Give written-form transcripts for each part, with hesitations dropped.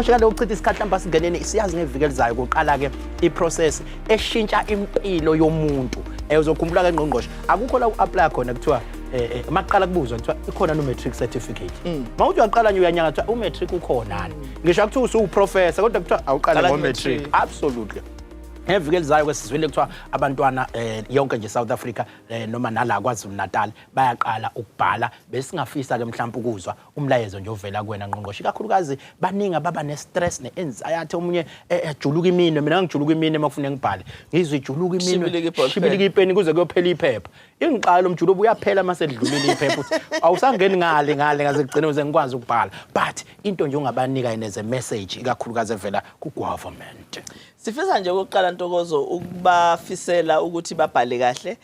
Ngqongqoshe kaloku uchitha isikhathi mhlawumbe singenene siyazi ngeviki elizayo kuqala ke iprocess eshintsha impilo yomuntu. Uzokhumbula ke Ngqongqoshe akukho la u-apply khona kuthiwa maqala kubuzwa kuthiwa ikhona no matric certificate. Mawuthi uyaqala nje uyanyanga kuthiwa u-matric ukhonani. Ngisho akuthiwa usuprofessor kodwa kuthiwa awuqala ngo-matric. Absolutely. Ngeviki elizayo kwesizwile kuthiwa abantwana yonke nje South Africa noma nala KwaZulu-Natal bayaqala ukubhala besingafisa ke mhlawumbe ukuzwa umlayezo nje ovela kuwena Ngqongqoshe kakhulukazi baningi ababa ne-stress ne-anxiety omunye ejuluka imini mina ngijuluka imini makufune ngibhale ngizwe ijuluka imini shibilika ipeni kuze kuyophela iphepha ingiqala umjulubo uyaphela mase edlulile iphepha uthi awusangeni ngale ngaze kugcine uze ngikwazi ukubhala but into nje ungabanika ineze message kakhulukazi evela ku-government. Sifisa nje ukuqala Ntokozo ukubafisela ukuthi babhale kahle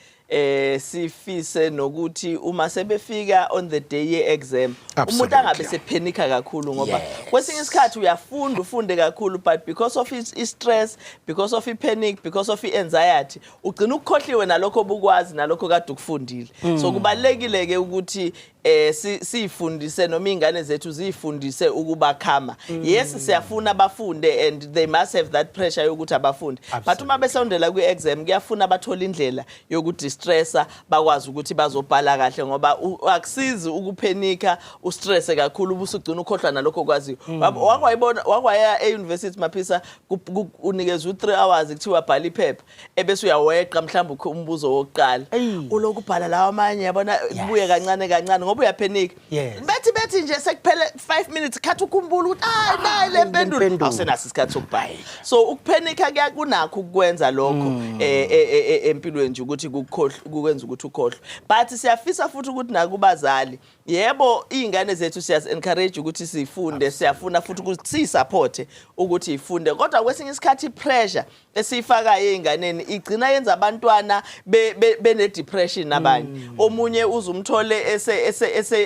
sifise nokuthi uma sebefika on the day ye-exam umuntu angabe sephenika kakhulu ngoba kwesinye isikhathi uyafunda ufunde kakhulu but because of i-stress, because of i-panic, because of i-anxiety ugcina ukukhohliwe nalokho obukwazi nalokho kade ukufundile. So kubalekile ke ukuthi sifundise noma ingane zethu zifundise ukuba khama. Yes siyafuna abafunde and they must have that pressure yokuthi abafunde but uma besondela kwi-exam kuyafuna bathola indlela yokuthi stressa bakwazi ukuthi bazobhala kahle ngoba akusizi ukuphenika ustress kakhulu ubusugcina ukhohlwa nalokho kwaziyo. Wakwaya e-university Maphisa unikezwe 3 hours kuthiwa bhala iphepha ebese uyaweqa mhlawumbe umbuzo wokuqala uloku bhala lawa amanye yabona ibuye kancane ngoba uyaphenika bethi nje sekuphele 5 minutes khathi ukhumbula ukuthi nayi le mpendulo awusenaso isikhathi sokubhala. So ukuphenika kuyakunakho ukwenza lokho empilweni nje ukuthi kukwenza ukuthi ukhohlwe but siyafisa futhi ukuthi nakubazali yebo izingane zethu siyas encourage ukuthi sifunde siyafuna futhi ukuthi sisupport ukuthi ifunde kodwa kwesinye isikhathi pressure esifaka ezinganeni igcina yenza abantwana bene depression nabanye omunye uzumthole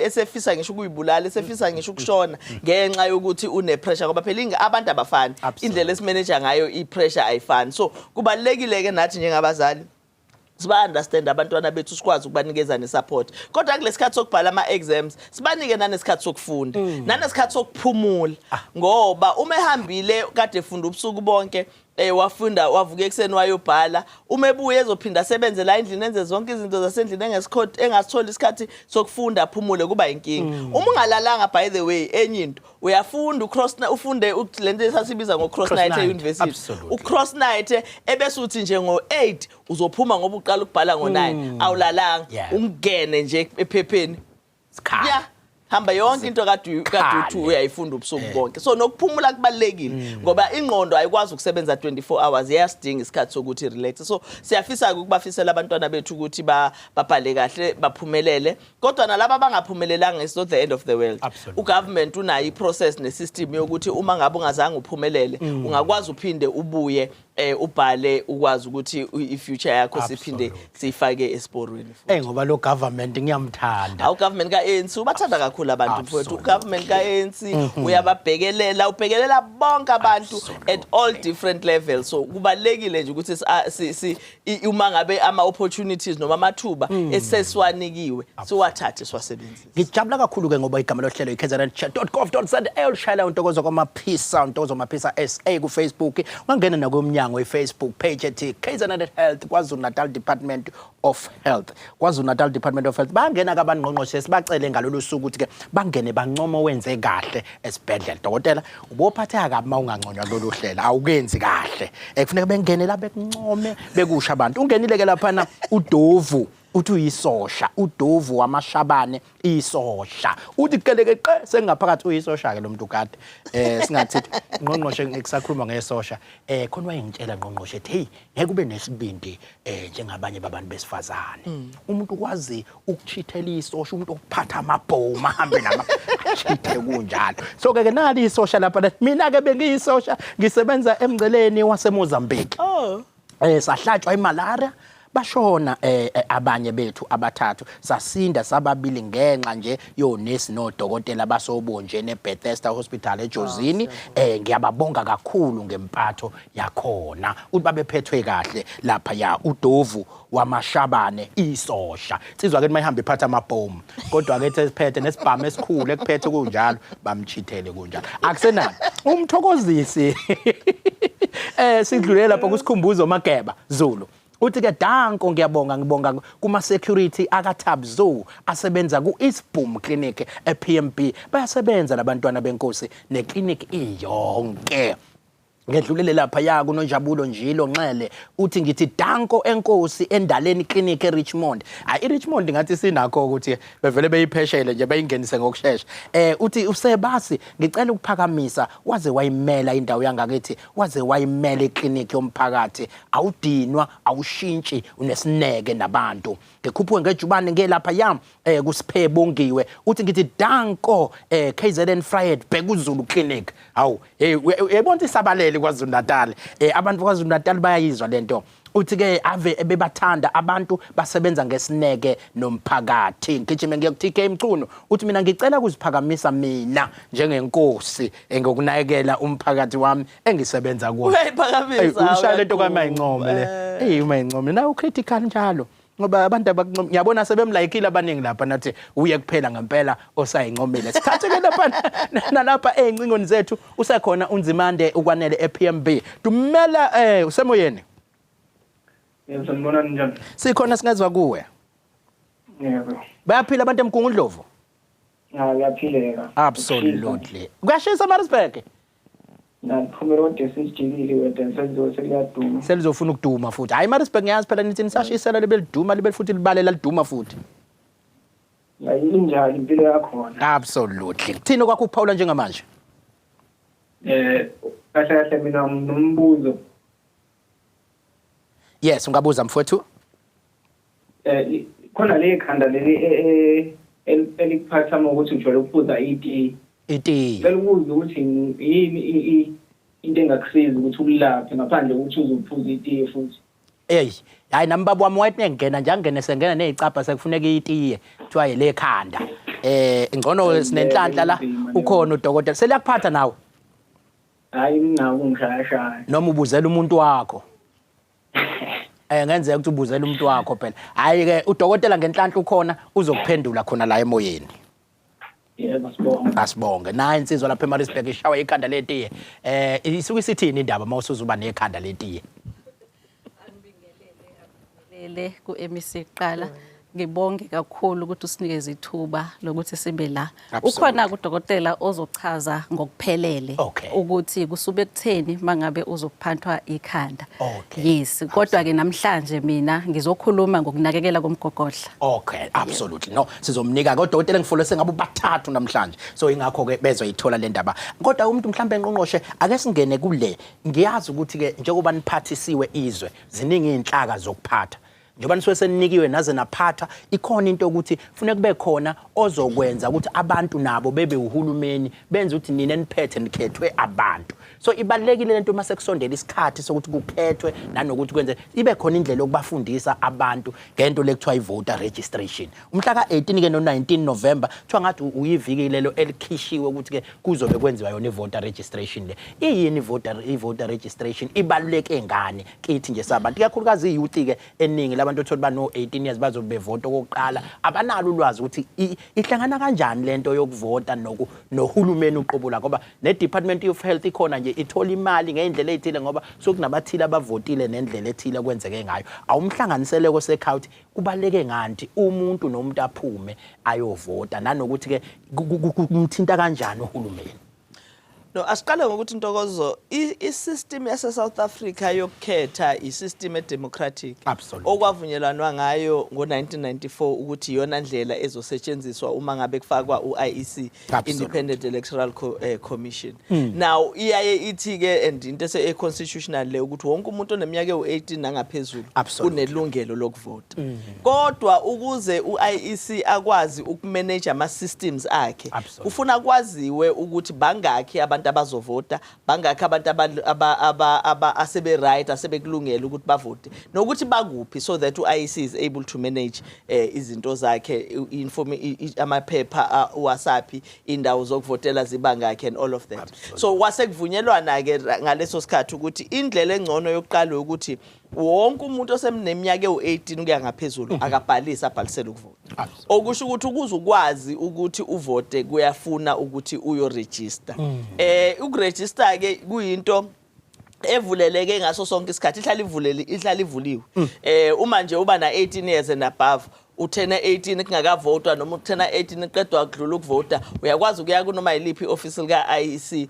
esefisa ngisho ukuyibulala esefisa ngisho ukushona ngenxa yokuthi une pressure ngoba phela abantu abafani indlela esimanager ngayo i-pressure ayifani. So kubalekile ke nathi njengabazali siba understand abantwana bethu sikwazi ukubanikeza nesupport kodwa kulesikhathi sokubhala ama-exams sibanike nanesikhathi sokufunda nanesikhathi sokuphumula ngoba uma ehambile kade efunda ubusuku bonke wafunda wavuka ekseni wayobhala uma ebuye ezophinda asebenze la endlini enze zonke izinto zasendlini engasitholi isikhathi sokufunda aphumule kuba inkinga. Uma ungalalanga by the way enye into uyafunda ufunde lento esasibiza ngo-cross night e-university u-cross night ebese uthi nje ngo-8 uzophuma ngoba uqala ukubhala ngo-9 awulalanga ungene nje ephepheni hamba yonke into kade uyayifunda ubusuku bonke. So nokuphumula kubalekile ngoba ingqondo ayikwazi ukusebenza 24 hours iyasidinga isikhathi sokuthi relax. So siyafisa ukubafisela abantwana bethu ukuthi babhale kahle baphumelele kodwa nalabo abangaphumelelanga it's not the end of the world. Ugovernment unayo iprocess nesystem yokuthi uma ngabe ungazange uphumelele ungakwazi uphinde ubuye ubhale ukwazi ukuthi ifuture yakho siphinde sifake esporweni futhi. Ngoba lo government ngiyamthanda. Awu government ka-ANC ubathanda kakhulu abantu mfowethu. Government ka-ANC uyababhekelela ubhekelela bonke abantu at all different levels. So kubalekile nje ukuthi uma ngabe ama-opportunities noma amathuba esesiwanikiwe siwathathe siwasebenzise. Ngijabula kakhulu ke ngoba igama lohlelo i-KZNHealthChatDotGov elishayela uNtokozo Maphisa SA ku Facebook ungangena nakuMnyango Facebook page ethi KZN Health KwaZulu-Natal Department of Health. KwaZulu-Natal Department of Health bangena kabanqongqoshe sibacele ngalolu suku ukuthi ke bangene bancomo wenze kahle esibhedlela. Dokotela ubophatheka kabi mawunganconywa lolu hlela awukenzi kahle. Kufuneka bengene la bekuncome bekusha abantu. Ungenile ke lapha na uDovu uthi uyisosha uDovu wamashabane isosha uthi keleke sengaphakathi uyisosha ke lo muntu kade singathi Ngqongqoshe ngikusakhuluma ngesosha khona wayengitshela Ngqongqoshe ethi hey ngeke kube nesibindi njengabanye babantu besifazane umuntu kwazi ukuchithela isosha umuntu okuphatha amabhoma ahambe nama chithe kunjalo. So ke nali isosha lapha mina ke bengiyisosha ngisebenza emngceleni waseMozambique sahlatshwa imalaria bashona abanye bethu abathathu sasinda sababili ngenxa nje yonesi nodokotela basobonjene eBethesda Hospital eJozini ngiyababonga kakhulu ngempatho yakhona uthi babephethwe kahle lapha ya uDovu wamashabane isosha sizwa ke mayihamba iphatha amabhomu kodwa ke esiphethe nesibhamu esikhulu ekuphethe kunjalo bamchithele kunjalo akusenani umthokozisi sidlulele lapho kusikhumbuzo Mageba Zulu uthi ke danko ngibonga kuma security akaThabzu asebenza ku Eastboom Clinic ePMB bayasebenza labantwana benkosi neclinic iyonke ngedlulele lapha ya kunoNjabulo Njilo Nxele uthi ngithi danko enkosi endaleni clinic eRichmond iRichmond ngathi sinakho ukuthi bevele beyipheshele nje bayingenise ngokusheshsha uthi usebasi ngicela ukuphakamisa waze wayimela indawo yangakithi waze wayimela eclinic yomphakathi awudinwa awushintshi unesineke nabantu ngikhuphuke ngejubane ngelapha yami kusiphebongiwe uthi ngithi danko KZN Friday bekuZulu clinic hawu yebona isabalele KwaZulu-Natal abantu KwaZulu-Natal bayayizwa lento uthi ke ave bebathanda abantu basebenza ngesineke nomphakathi ngijime ngiyokuthi ke imcuno uthi mina ngicela ukuziphakamisa mina njengenkosi ngokunakekela umphakathi wami engisebenza kuwo uyayiphakamisa ushaya lento kaMayincome le uMayincome na ucritical njalo ngoba abantu ngiyabona sebemlayikile abaningi lapha nathi uye kuphela ngempela osayincomile sikhathi ke lapha nalapha ezincingweni zethu usekhona uNzimande ukwanele ePMB dumela usemoyeni yebo ngibona njani sikhona singezwa kuwe yebo bayaphila abantu eMgungundlovu yaphileka absolutely kuyashisa Maritzburg naphumela kodwa sijikile wena seliyaduma selizofuna ukuduma futhi hayi Maritzburg ngiyazi phela nithi nisashisela libeliduma libe futhi libalela liduma futhi yayinjani impilo yakhona absolutely thina kwakho ukuphawula njengamanje kahle mina nombuzo yes ungabuza mfowethu khona le khanda leli elikuphatha ukuthi ujwayele ukuphuza iti bekubuza ukuthi yini into engakusiza ukuthi ulaphe ngaphandle ukuthi uzophuza iti futhi hayi nami baba wami wayethi ngena nje angene sengena nezicapha sekufuneka itiye kuthiwa yile khanda ingcono sinenhlanhla la ukhona udokotela seliyakuphatha nawe hayi mina ungishaya noma ubuzela umuntu wakho ngenzeka ukuthi ubuzela umuntu wakho phela hayi ke udokotela ngenhlanhla ukhona uzokuphendula khona la emoyeni yebo asibonge nayi insizwa lapha eMaritzburg ishawa ikhanda letiye isuke isithini indaba mawusuzuba nekhanda letiye anibingelele ku MEC qala ngibonge kakhulu ukuthi usinikeze ithuba lokuthi sibe la ukhona udokotela ozochaza ngokuphelele ukuthi kusube kutheni mangabe uzokuphanthwa ikhanda yes kodwa ke namhlanje mina ngizokhuluma ngokunakekela komgogodla absolutely no sizomnika ke udokotela ngifolo sengabe bathathu namhlanje so ingakho ke bezoyithola le ndaba kodwa umuntu mhlambe eNgqongqoshe ake singene kule ngiyazi ukuthi ke njengoba niphathisiwe izwe ziningi izinhlaka zokuphatha njengoba nisuke seninikiwe naze naphatha ikhona into ukuthi kufanele kube khona ozokwenza ukuthi abantu nabo bebe uhulumeni benze ukuthi nina niphethe nikhethwe abantu so ibalekile lento mase kusondela isikhathi sokuthi kukhethwe nanokuthi kwenze ibe khona indlela yokubafundisa abantu ngento lekuthiwa ivoter registration umhla ka18 ke no19 November kuthiwa ngathi uyiviki lelo elikhishiwe ukuthi ke kuzobe kwenziwa yona ivoter registration le iyini ivoter registration ibaluleke ngani kithi nje sabantu kakhulukazi iyouth ke eningi labantu othola bano 18 years bazobe bevota okokuqala abanalo ulwazi ukuthi ihlangana kanjani lento yokuvota nohulumeni uqobo la ngoba ne Department of Health ikhona nje ithola imali ngeindlela ezithile ngoba sokunabathile abavotile nendlela ethile kwenzeke ngayo awumhlanganiseleko sekhawuthi kubaleke ngani umuntu nomuntu aphume ayovota nanokuthi ke kumthinta kanjani uhulumeni No asiqale ngokuthi Ntokozo i-system yase South Africa yokukhetha i-system edemocratic okwavunyelwanwa ngayo ngo1994 ukuthi iyona ndlela ezosetshenziswa uma ngabe kufakwa uIEC Independent Electoral Commission now iyaye ithi ke and into constitutional le ukuthi wonke umuntu oneminyaka u18 nangaphezulu unelungelo lokuvota kodwa ukuze uIEC akwazi ukumanage ama systems akhe kufuna kwaziwe ukuthi bangakhi abantu abantu abazovota bangakho abantu asebe right asebekulungela ukuthi bavote nokuthi bakuphi so that uIEC is able to manage izinto zakhe amaphepha WhatsApp indawo zokuvotela zibangakhe and all of that. So wasekuvunyelwana ke ngaleso sikhathi ukuthi indlela engcono yokuqala ukuthi wonke umuntu osemneminyaka ewu18 kuya ngaphezulu akabhalisa abhalisele ukuvota. Okusho ukuthi ukuze ukwazi ukuthi uvote kuyafuna ukuthi uyoregister. Ukuregister ke kuyinto evuleleke ngaso sonke isikhathi ihlala ivuliwe. Uma nje uba na 18 years and above uthena 18 kungakavotwa noma uthena 18 qedwa ukudlula ukuvota uyakwazi ukuya kunoma yiliphi office lika IEC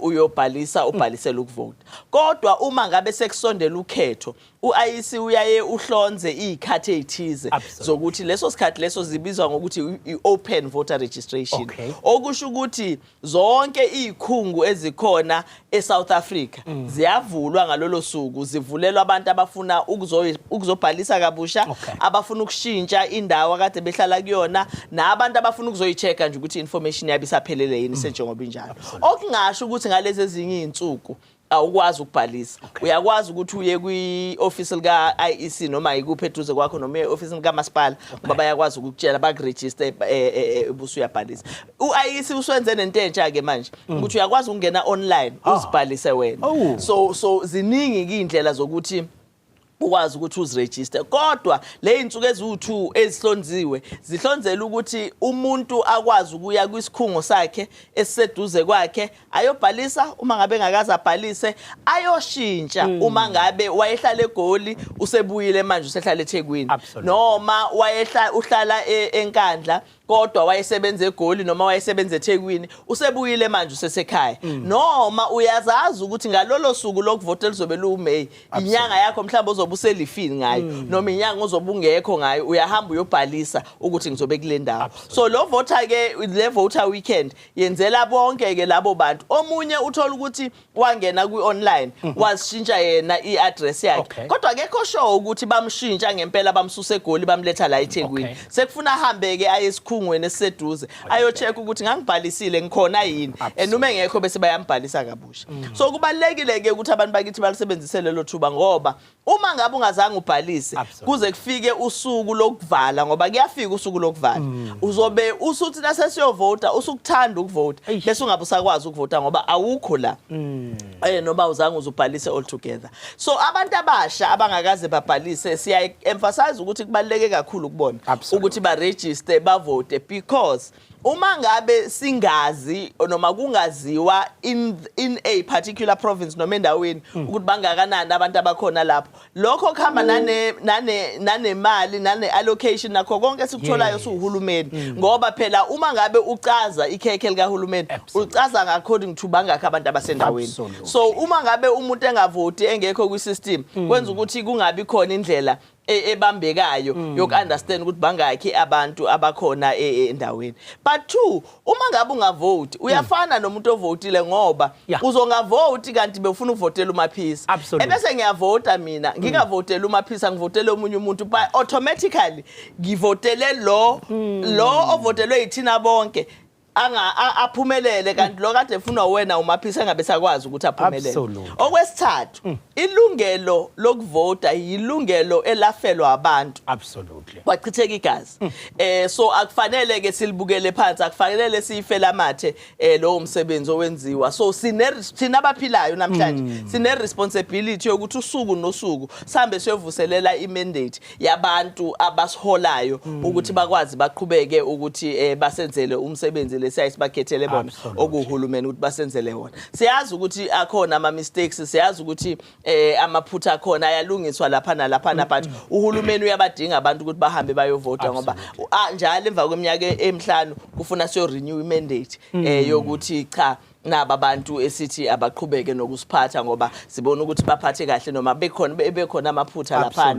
uyobhalisa ubhalisela ukuvota. Kodwa uma ngabe sekusondela ukhetho uIEC uyaye uhlonze izikhathi ezithize zokuthi leso sikhathi leso zibizwa ngokuthi open voter registration. Okusho ukuthi zonke izikhungu ezikhona eSouth Africa ziyavulwa ngalolo suku zivulelwa abantu abafuna ukuzobhalisa kabusha abafuna ukushintsha indawo akade behlala kuyona nabantu abafuna ukuzoyichecka nje ukuthi information yabo isaphelele yini senjengoba injalo. Okungasho ukuthi ngalezi ezinye izinsuku awukwazi ukubhalisa. Uyakwazi ukuthi uye kwi-office lika IEC noma ikuphi eduze kwakho noma e-office lika masipala ngoba bayakwazi ukukutshela bakuregister ebusu uyabhalisa. uIEC uswenze nento entsha ke manje ukuthi uyakwazi ukungena online uzibhalise wena. So ziningi indlela zokuthi ukwazi ukuthi uziregister. Kodwa le insuku eziwu2 ezihlonziwe zihlonzela ukuthi umuntu akwazi ukuya kwisikhungo sakhe esiseduze kwakhe ayobhalisa uma ngabe ngakaza abhalise ayoshintsha uma ngabe wayehlala eGoli usebuyile manje usehlala eThekwini noma uhlala eNkandla kodwa wayesebenza eGoli noma wayesebenza eThekwini usebuyile manje usesekhaya noma uyazazi ukuthi ngalolo suku lokuvotela lizobe luMay inyanga yakho mhlawumbe ozobuselifini ngayo noma inyanga ozobungekho ngayo uyahamba uyobhalisa ukuthi ngizobe kule ndawo. So lo voter ke le voter weekend yenzela bonke ke labo bantu omunye uthola ukuthi wangena kwi-online washintsha yena i-address yakhe kodwa akekho sure ukuthi bamshintsha ngempela bamsusa eGoli bamletha la eThekwini sekufuna ahambe ke ayesikhungweni esiseduze ayocheck ukuthi ngangibhalisile ngikhona yini noma engekho bese bayambhalisa kabusha. So kubalekile ke ukuthi abantu bakithi balisebenzisele lo thuba ngoba uma ngabe ungazange ubhalise kuze kufike usuku lokuvala ngoba kuyafika usuku lokuvala uzobe usuthi nasesiyovota usukuthanda ukuvota bese ungabe usakwazi ukuvota ngoba awukho la noma uzange uzubhalise all together. So abantu abasha abangakaze babhalise siya emphasize ukuthi kubaleke kakhulu ukubona ukuthi ba register bavote because uma ngabe singazi noma kungaziwa in a particular province noma endaweni ukuthi bangakanani abantu abakhona lapho lokho khama nanemali nane allocation nakho konke sikutholayo suhulumeni ngoba phela uma ngabe ucaza ikhekhe likahulumeni ucaza according to bangakho abantu abasendaweni. So uma ngabe umuntu engavoti engekho kwi-system kwenza ukuthi kungabi khona indlela ebambekayo yokunderstand ukuthi bangakhi abantu abakhona endaweni. But two, uma ngabe ungavote uyafana nomuntu ovotile ngoba uzongavoti kanti befuna ukuvotela uMaphisa ebese ngiyavota mina ngingavotela uMaphisa ngivotele omunye umuntu but automatically ngivotele lo ovotelwe yithina bonke aphumelele kanti lo kade efuna wena uMaphisa engabe sakwazi ukuthi aphumelele. Okwesithathu ilungelo lokuvota yilungelo elafelwa abantu kwachitheka igazi so akufanele ke silibukele phansi akufanele siyifela amathe lo umsebenzi owenziwa. So sina abaphilayo namhlanje sine responsibility yokuthi usuku nosuku sambe siyovuselela imandate yabantu abasiholayo ukuthi bakwazi baqhubeke ukuthi basenzele umsebenzi lesiyisibakhethele bona okuhulumeni ukuthi basenzele wona. Siyazi ukuthi akhona ama mistakes siyazi ukuthi amaphutha akhona ayalungiswa lapha nalapha but uhulumeni uyabadinga abantu ukuthi bahambe bayovota ngoba njalo emva kweminyaka emihlanu kufuna siyo renew imandate yokuthi cha naba abantu esithi abaqhubeke nokusiphatha ngoba sibona ukuthi baphathe kahle noma bekhona amaphutha lapha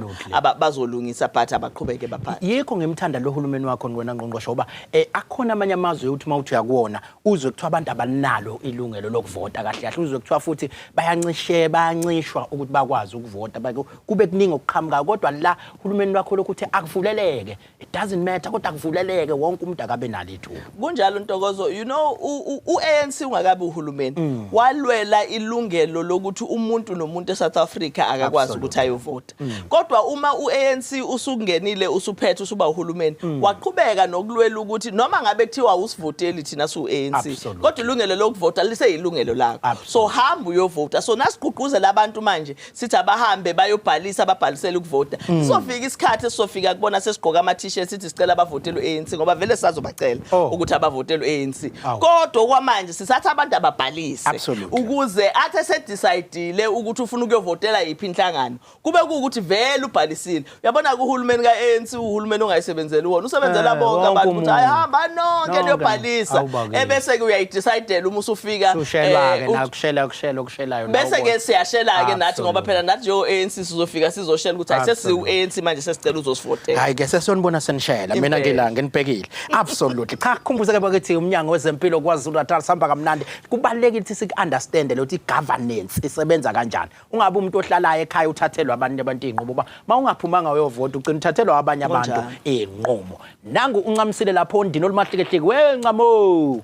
bazolungisa but abaqhubeke baphathe. Yikho ngimthanda lo hulumeni wakho wena Ngqongqoshe ngoba akhona amanye amazwe ukuthi mawuthi yakuona uzwe kuthiwa abantu abanalo ilungelo lokuvota kahle kahle uzwe kuthiwa futhi bayancishwa ukuthi bakwazi ukuvota kube kuningi okuqhamuka kodwa la hulumeni wakho lokuthi akuvuleleke it doesn't matter kodwa akuvuleleke wonke umuntu akabe nalo ithuba. Kunjalo Ntokozo you know uANC kabi uhulumeni walwela ilungelo lokuthi umuntu nomuntu eSouth Africa akakwazi ukuthi ayovota kodwa uma uANC usungenile usuphethe usuba uhulumeni waqhubeka nokulwela ukuthi noma ngabe kuthiwa usivoteli thina suANC kodwa ilungelo lokuvota liseyilungelo lakho so hamba uyovota so nasigqugquzela abantu manje sithi abahambe bayobhalisa ababhalisela ukuvota sofika isikhathi esofika kubona sesigqoka ama t-shirts sithi sicela abavotela uANC ngoba vele sizobacela ukuthi abavotela uANC kodwa kwamanje sisatha abantu ababhalise ukuze athe sedecide ukuthi ufuna ukuyovotela iphi inhlangano kube ukuthi vele ubhalisile uyabona kuhulumeni kaANC uhulumeni ongayisebenzeli wona usebenzela bonke abantu ukuthi ayihamba nonke liyobhalisa ebese ke uyayidecidela uma usufika ushelwa ke nakushelayo bese ke siyashela ke nathi ngoba phela nathi nje ANC sizofika sizoshela ukuthi ayisesiu ANC manje sesicela uzosivotela hayi ke sesonibona senishela mina ngilanga nginibhekile absolutely cha kukhumbuza ke bakithi uMnyango wezeMpilo KwaZulu-Natal sihamba kamnandi kubalekile ukuthi sikunderstand ukuthi igovernance isebenza kanjani ungabe umuntu ohlalayo ekhaya uthathelwa abantu inqubo mawungaphumanga uyovota ugcina uthathelwa abanye abantu inqumo nangu uncamisile lapho ondini olumahlikehlike wencamo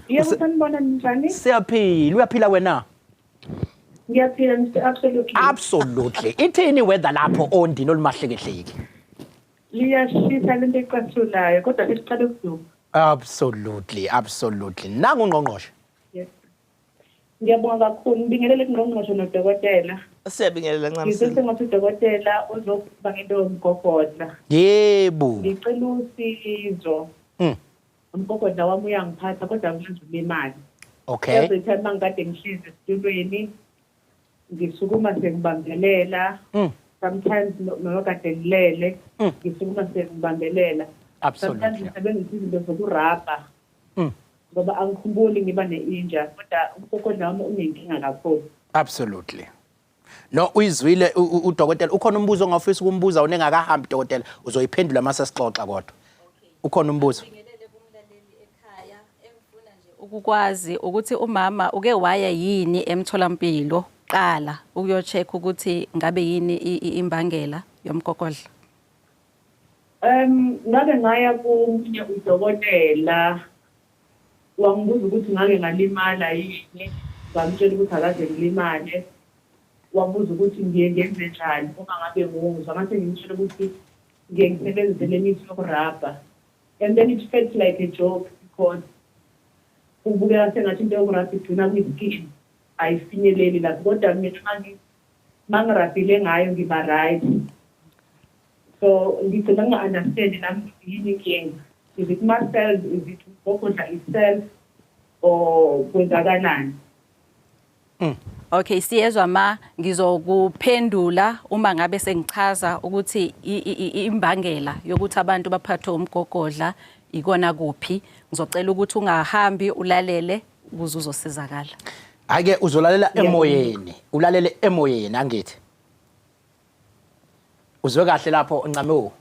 yebo sanibona njani siyaphila uyaphila wena ngiyaphila absolutely ithini weather lapho ondini olumahlikehlike liyashisa lento eqathulayo kodwa sesiqale ukuduka absolutely nangu uNgqongqoshe yes ngiyabonga kakhulu ngibingelele kuNgqongqoshe noDokotela siyabingelela ncamisile ngisengathi uDokotela uzokuba ngento yomgogodla yebo ngicela usizo umgogodla wami uyangiphatha kodwa ngizwe imali okay yazi mangikade ngihlezi esitulweni ngisukuma sekubambelela sometimes noma kade ngilele ngisukuma sekubambelela absolutely ngisebenzisa izinto zokurabha ngoba angikhumbuli ngiba ne-inja kodwa umgogodla wami unenkinga kakhulu absolutely no uyizwile uDokotela ukhona umbuzo ongafisa ukumbuza unengakahambi Dokotela uzoyiphendula mase sixoxa kodwa ukhona umbuzo ukukwazi ukuthi umama uke waya yini emtholampilo qala ukuyocheck ukuthi ngabe yini imbangela yomgogodla ngabe ngaya kumunye uDokotela wangibuza ukuthi ngake ngalimala yini ngamtshela ukuthi akaze ngilimale wabuza ukuthi ngiyenze njani uma ngabe ngizwa mase ngimtshela ukuthi ngisebenzise lemithi yokurabha and then it felt like a joke because ubukela sengathi into yokurabha igcina kuyiskin ayifinyeleli lapho kodwa mina mangirabhile ngayo ngiba right so ngicela ngi-understand nami yini inkinga is it myself is it ukudla itself or kwenzakalani okay siyezwa ngizokuphendula uma ngabe sengichaza ukuthi imbangela yokuthi abantu baphathwe umgogodla ikona kuphi ngizocela ukuthi ungahambi ulalele ukuze uzosizakala ake uzolalela emoyeni ulalele emoyeni angithi uzwe kahle lapho uncamo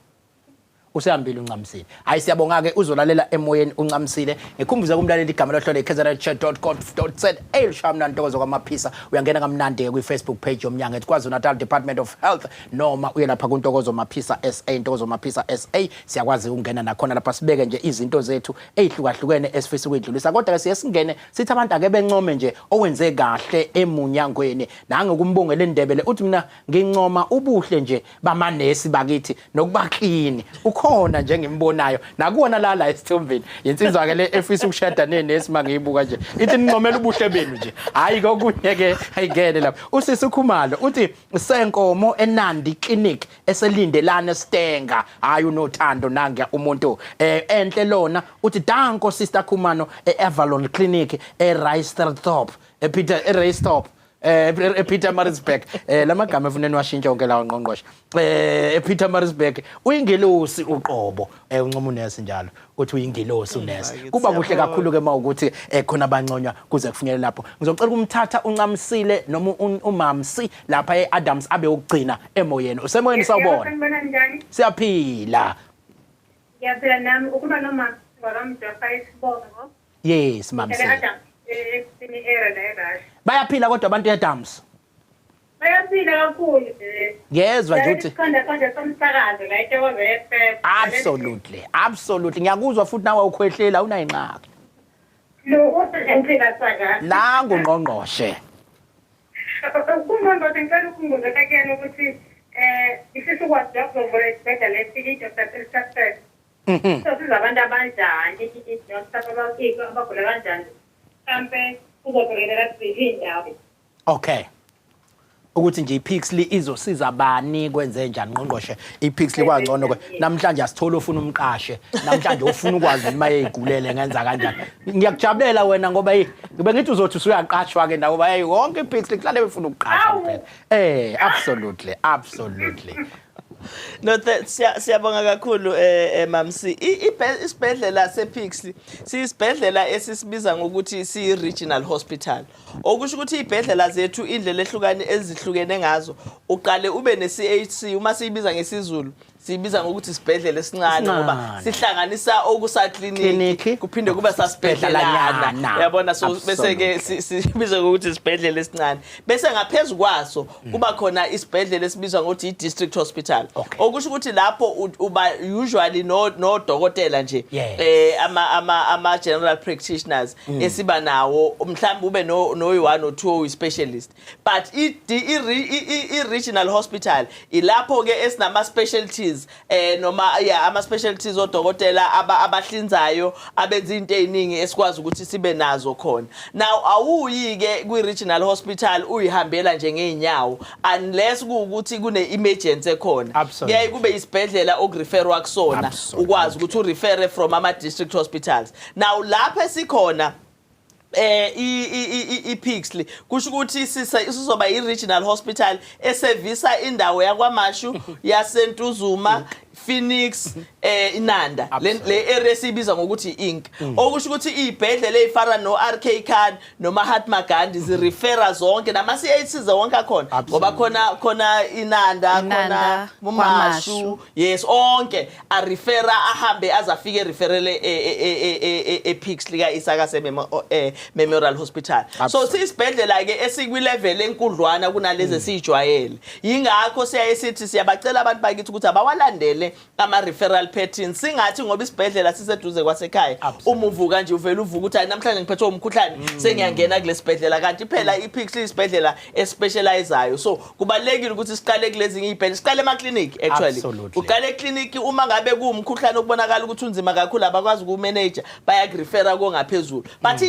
usihambile uncamisile hayi siyabonga ke uzolalela emoyeni uncamisile ngikhumbuza kumlaleli igama lohlelo KZNHealthChat.gov.za elishamna ntokozo kwamaphisa uyangena kamnandi ku Facebook page yoMnyango KwaZulu-Natal Department of Health noma uye lapha kuntokozo maphisa SA ntokozo maphisa SA siyakwazi ukungena nakhona lapha sibeke nje izinto zethu ezihlukahlukene esifisa ukudlulisa kodwa ke siyesingene sithi abantu ake bencome nje owenze kahle emunyangweni nange kumbongela indebele uthi mina ngincoma ubuhle nje bamanesi bakithi nokuba clean khona nje ngimbonayo nakuona la esithombeni insizwa ke le efisa ukushada nenesi mangiyibuka nje ithi nincomela ubuhle benu nje hayi kokunye ke ayigene lapha usisi Khumalo uthi senkomo enandi clinic eselindelana Stenga hayi unothando nange umuntu enhle lona uthi danko sister Khumalo eAvalon clinic eRaystop eRaystop Peter Marisburg lamagama efuneni washintsha onke lawo ngqongqoshe Peter Marisburg uyingelosi uqobo uncoma unesi njalo uthi uyingelosi unesi kuba kuhle kakhulu ke mawukuthi khona abanconywa kuze kufinyele lapho ngizocela kumthatha uncamisile noma umamsi lapha eAdams abe ukugcina emoyeni usemoyeni sawubona siyaphila ngiyaphila nami ukuba noma ngakamjafa isibongo yes mamsi bayaphila kodwa abantu eAdams bayaphila kakhulu ngezwe nje uthi khanda somsakazo la into absolutely ngiyakuzwa futhi nawe ukhwehlela unayinqaka Lo uhlelo saka. Nangu uNgqongqoshe. Kumuntu ngicela ukungizeka kuyena ukuthi isizokwazi ukuvula isibhedlela esiyi-Dr. Success. So sizabantu abanjani abagula kanjani mhlampe uzobhekelela kuziphi indawo. Okay. Ukuthi nje iPixley izosiza abani kwenze njani Ngqongqoshe iPixley kwangcono ke namhlanje asithola ufuna umqashe namhlanje ufuna ukwazi uma eyigulele ngenza kanjani ngiyakujabulela wena ngoba ngibe ngithi uzothi usuyaqashwa ke ndawo baye wonke iPixley kuhlale befuna ukuqasha kuphela absolutely No, siyabonga kakhulu mamsi isibhedlela sePixley siyisibhedlela esisibiza ngokuthi si regional hospital okusho ukuthi izibhedlela zethu indlela ezihlukene ngazo uqale ube ne CHC uma siyibiza ngesizulu sibiza ngokuthi isibhedlela esincane ngoba sihlanganisa okusa clinic kuphinde kube sasibhedlela uyabona so bese ke sibiza ngokuthi isibhedlela esincane bese ngaphezulu kwaso kuba khona isibhedlela esibizwa ngokuthi i-district hospital okusho ukuthi lapho uba usually no dokotela nje ama general practitioners esiba nawo mhlawumbe ube no1 or 2 specialist but i-regional hospital ilapho ke esinama specialties noma ama specialties odokotela abahlinzayo abenza into eziningi esikwazi ukuthi sibe nazo khona now awuyike kwi regional hospital uyihambela nje ngeenyawo unless kuukuthi kune emergency ekhona kuyaye kube isibhedlela okureferwa kusona ukwazi ukuthi urefer from ama district hospitals now lapha sikhona iPixley kusho ukuthi sizoba i-regional hospital esevisa indawo yakwaMashu yaseNtuzuma Phoenix Inanda le area sibiza ngokuthi Inc okusho ukuthi izibhedlela ezifana no RK Khan no Mahatma Gandhi zirefera zonke nama CHC wonke akhona ngoba khona Inanda khona Mashu yes onke a refera ahambe azafike referral ePixley ka Isakase Memorial Hospital so sisibhedlela ke esikwi level enkundlwana kunalezi esijwayele yingakho siyayithi siyabacela abantu bakithi ukuthi abawalandele ama referral patterns singathi ngoba isibhedlela siseduze kwasekhaya uma uvuka nje uvela uvuka ukuthi namhlanje ngiphethwe umkhuhlane sengiyangena kule sibhedlela kanti phela iPixley isibhedlela especializeayo so kubalekile ukuthi siqale kulezi izibhedlela siqale ema clinic actually uqale eclinic uma ngabe kuumkhuhlane okubonakala ukuthi unzima kakhulu abakwazi ukumanage bayakurefera kongaphezulu but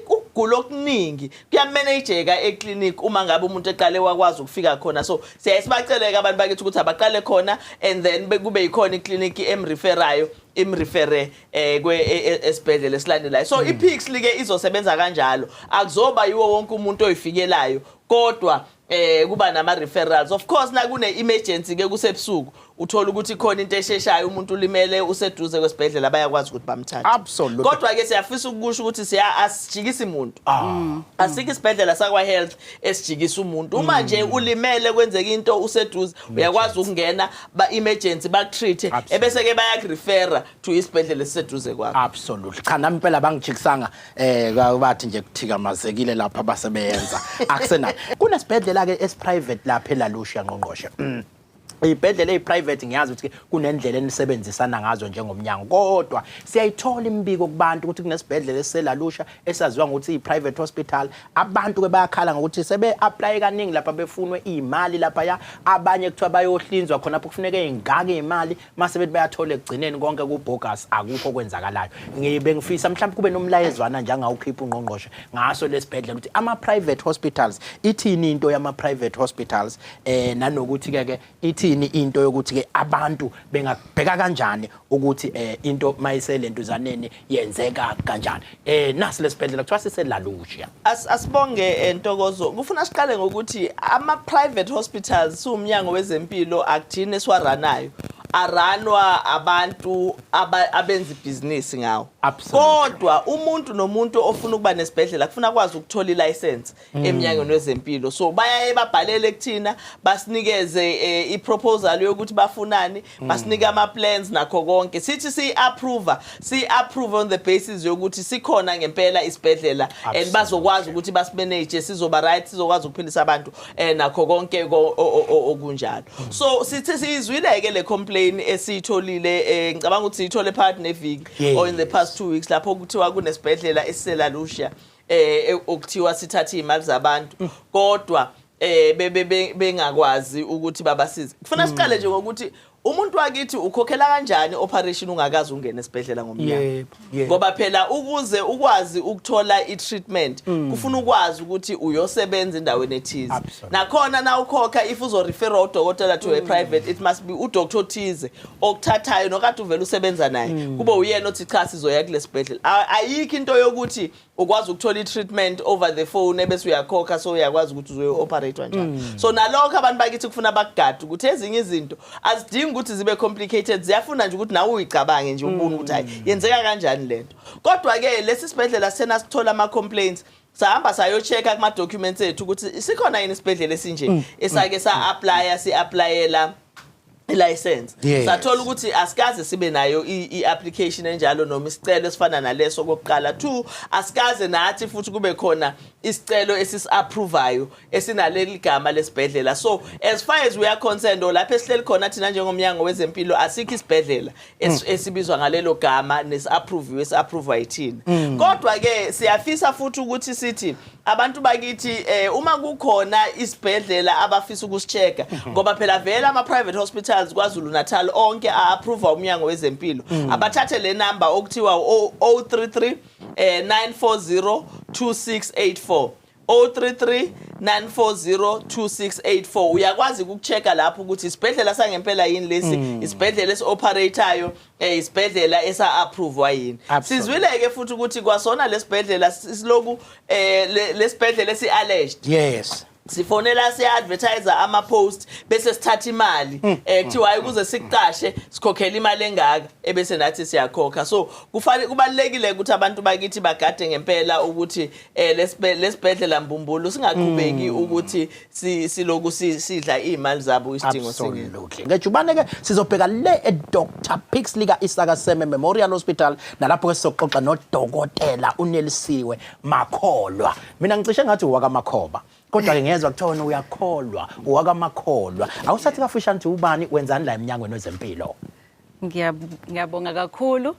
ukugula okuningi kuyamanageka eclinic uma ngabe umuntu eqale wakwazi ukufika khona so siyasibaceleka abantu bakithi ukuthi abaqale khona and then kube ikhona iclinic emreferayo imrefere esibhedlela esilandelayo so iPixley ke izosebenza kanjalo akuzoba yiwo wonke umuntu oyifikelayo kodwa kuba nama referrals of course na kune emergency ke kusebusuku uthola ukuthi khona into esheshayo umuntu ulimele useduze kwesibhedlela bayakwazi ukuthi bamthathe absolutely kodwa ke siyafisa ukusho ukuthi asijikisa umuntu asike isibhedlela sakwa health esijikisa umuntu uma nje ulimele kwenzeka into useduze uyakwazi ukungena ba emergency bakutreat ebese ke bayakurefera to isibhedlela esiseduze kwakho absolutely cha nami phela bangijikisanga bathi nje kuthikamazekile lapha abasebenza akusena kunesibhedlela ke esiprivate lapha eLalusha Ngqongqoshe ibhedlela eprivate ngiyazi ukuthi kunendlela enisebenzisana ngazo njengoMnyango kodwa siyayithola imbiko kubantu ukuthi kunesibhedlela eselalusha esaziwa ngokuthi iprivate hospital abantu ke bayakhala ngokuthi sebe apply kaningi lapha befunwe imali lapha ya abanye kuthiwa bayohlinzwa khona lapho kufuneka ingaka imali mase bethi bayathola ekugcineni konke kubogus akukho kwenzakalayo ngibe ngifisa mhlawumbe kube nomlayezwana njengawukhipha uNgqongqoshe ngaso lesibhedlela ukuthi ama private hospitals ithini into yama private hospitals nanokuthi ke ithi into yokuthi ke abantu bengabheka kanjani ukuthi into mayiselentuzaneni yenzeka kanjani nasi lesibhedlela kuthiwa siselalusha asibonge Ntokozo kufuna siqale ngokuthi ama private hospitals uMnyango wezeMpilo akuthini esiwaranayo aranwa abantu abenza business ngawo kodwa umuntu nomuntu ofuna ukuba nesibhedlela kufuna kwazi ukuthola ilicense eMnyangweni wezeMpilo so bayaye babhalele kuthina basinikeze iproposal yokuthi bafunani basinike ama plans nakho konke sithi si-approve on the basis yokuthi sikhona ngempela isibhedlela and bazokwazi ukuthi basimanage sizoba right sizokwazi ukuphilisa abantu nakho konke okunjalo so sithi sizwileke le complaint esitholile ngicabanga ukuthi sithole part neviki or in the past last 2 weeks lapho kuthiwa kunesibhedlela esiseLalusha okuthiwa sithatha imali zabantu kodwa bengakwazi ukuthi babasize. Kufuna siqale nje ngokuthi umuntu wakithi ukhokhela kanjani operation ungakazi ungene esibhedlela ngomnyango ngoba phela ukuze ukwazi ukuthola i-treatment kufuna ukwazi ukuthi uyosebenza endaweni ethize nakhona na ukhokha if uzo refer udokotela to a private it must be udoctor othize okuthathayo nokade uvela usebenza naye kube uyena othi cha sizoya kulesibhedlela ayikho into yokuthi ukwazi ukuthola i-treatment over the phone ebese uyakhokha so uyakwazi ukuthi uzoyo-operate kanjani so nalokho abantu bakithi kufuna bakugada ukuthi ezinye izinto azidingi ukuthi zibe complicated ziyafuna nje ukuthi nawe uyicabange nje ubone ukuthi hayi yenzeka kanjani lento kodwa ke lesi sibhedlela sena sithola ama complaints sahamba sayo-check-a kuma documents ethu ukuthi sikhona yini isibhedlela esinje esake si-applyela license sathola ukuthi asikaze sibe nayo i-application enjalo noma isicelo esifana naleso kokuqala 2 asikaze nathi futhi kube khona isicelo esisi-approvayo esinaleli gama lesibhedlela so as far as we are concerned lapho esihleli khona thina njengomnyango wezeMpilo asikho isibhedlela esibizwa ngalelo gama nesi-approve yithina kodwa ke siyafisa futhi ukuthi sithi abantu bakithi uma kukhona isibhedlela abafisa ukusichecka ngoba phela vele ama-private hospitals KwaZulu-Natal onke a-approve uMnyango wezeMpilo abathathe le number okuthiwa 033 940 2684 033-940-2684 uyakwazi ukuchecka lapho ukuthi isibhedlela sangempela yini lesi isibhedlela esi-operatayo isibhedlela esa-approve yini sizwileke futhi ukuthi kwasona lesibhedlela siloku lesibhedlela esi-alleged sifonela siya-advertiser ama-post bese sithatha imali kuthiwa hayi kuze sikuqashe sikhokhela imali engaka ebese nathi siyakhokha so kubalulekile ukuthi abantu bakithi bagade ngempela ukuthi lesibhedlela mbumbulu singaqhubeki ukuthi siloku sidla imali zabo isidingo singene ngejubane-ke sizobheka le Dr. Pixley ka-Isaka Seme Memorial Hospital nalapho-ke sizoxoxa nodokotela uNelisiwe Makholwa mina ngicishe ngathi uwakamakhoba kodwa-ke ngezwa kuthona uyakholwa uwakamakholwa awusathi kafishane nje ubani wenzani la emnyangweni wezempilo ngiyabonga kakhulu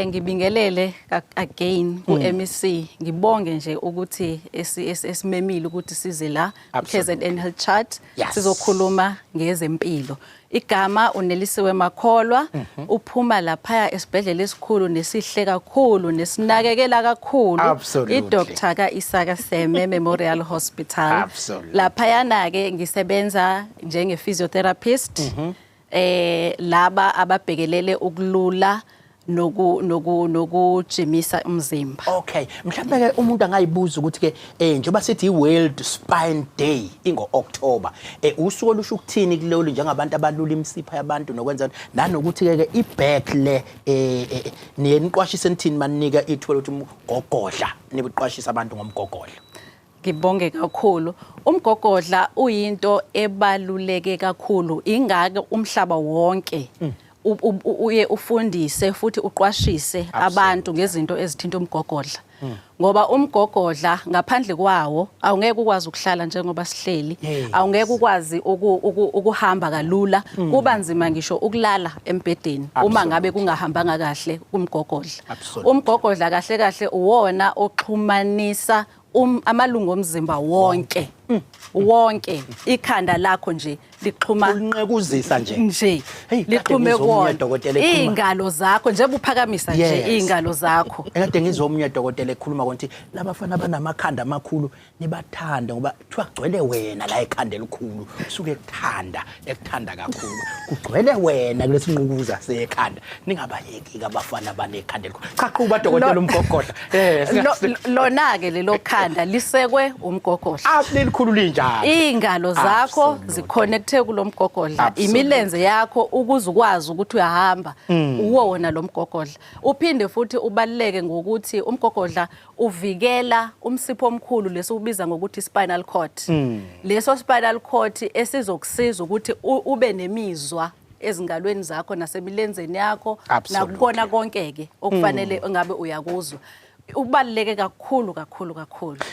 ngibingelele again ku-MEC ngibonge nje ukuthi esimemile ukuthi size la KZN HealthChat sizokhuluma ngezempilo igama uNelisiwe Makholwa uphuma lapha esibhedlela esikhulu nesihle kakhulu nesinakekela kakhulu iDr. ka-Isaka Seme Memorial Hospital lapha yana ke ngisebenza njenge physiotherapist laba ababhekelele ukulula nokujimisa umzimba okay mhlawumbe ke umuntu angayibuza ukuthi ke njengoba sithi i-World Spine Day ingo-October usuku olusho ukuthini kulolu njengabantu abalula imisipha yabantu nokwenza nanokuthi ke i-back le niqwashise nithini manika ithuba ukuthi umgogodla nibuqwashisa abantu ngomgogodla ngibonge kakhulu umgogodla uyinto ebaluleke kakhulu ingake umhlaba wonke uye ufundise futhi uqwashise abantu ngezinto ezithinta umgogodla ngoba umgogodla ngaphandle kwawo awungeke ukwazi ukuhlala njengoba sihleli awungeke ukwazi ukuhamba kalula kuba nzima ngisho ukulala embedeni uma ngabe kungahambanga kahle umgogodla umgogodla kahle kahle uwona oxhumanisa amalungu omzimba wonke wonke ikhanda lakho nje lixhuma unqekuzisa nje lixhume kodwa ingalo zakho nje buphakamisa nje ingalo zakho ekade ngizwa umunye dokotela ekhuluma ukuthi labafana banamakhanda amakhulu nibathanda ngoba kuthiwa kugcwele wena la ekhanda elikhulu usuke ekuthanda kakhulu kugcwele wena kulesinqukuza sekhanda ningabayeki abafana banekhanda elikhulu cha quba dokotela umgogodla lona ke lelo khanda lisekwe umgogodla likhulu linjalo ingalo zakho ziconnected kulomgogodla imilenze yakho ukuze ukwazi ukuthi uyahamba uwona lomgogodla uphinde futhi ubaluleke ngokuthi umgogodla uvikela umsipho omkhulu lesokubiza ngokuthi spinal cord leso spinal cord esizokusiza ukuthi ube nemizwa ezingalweni zakho nasemilenzeni yakho nakukona konke ke okufanele ngabe uyakuzwa Ubaluleke kakhulu.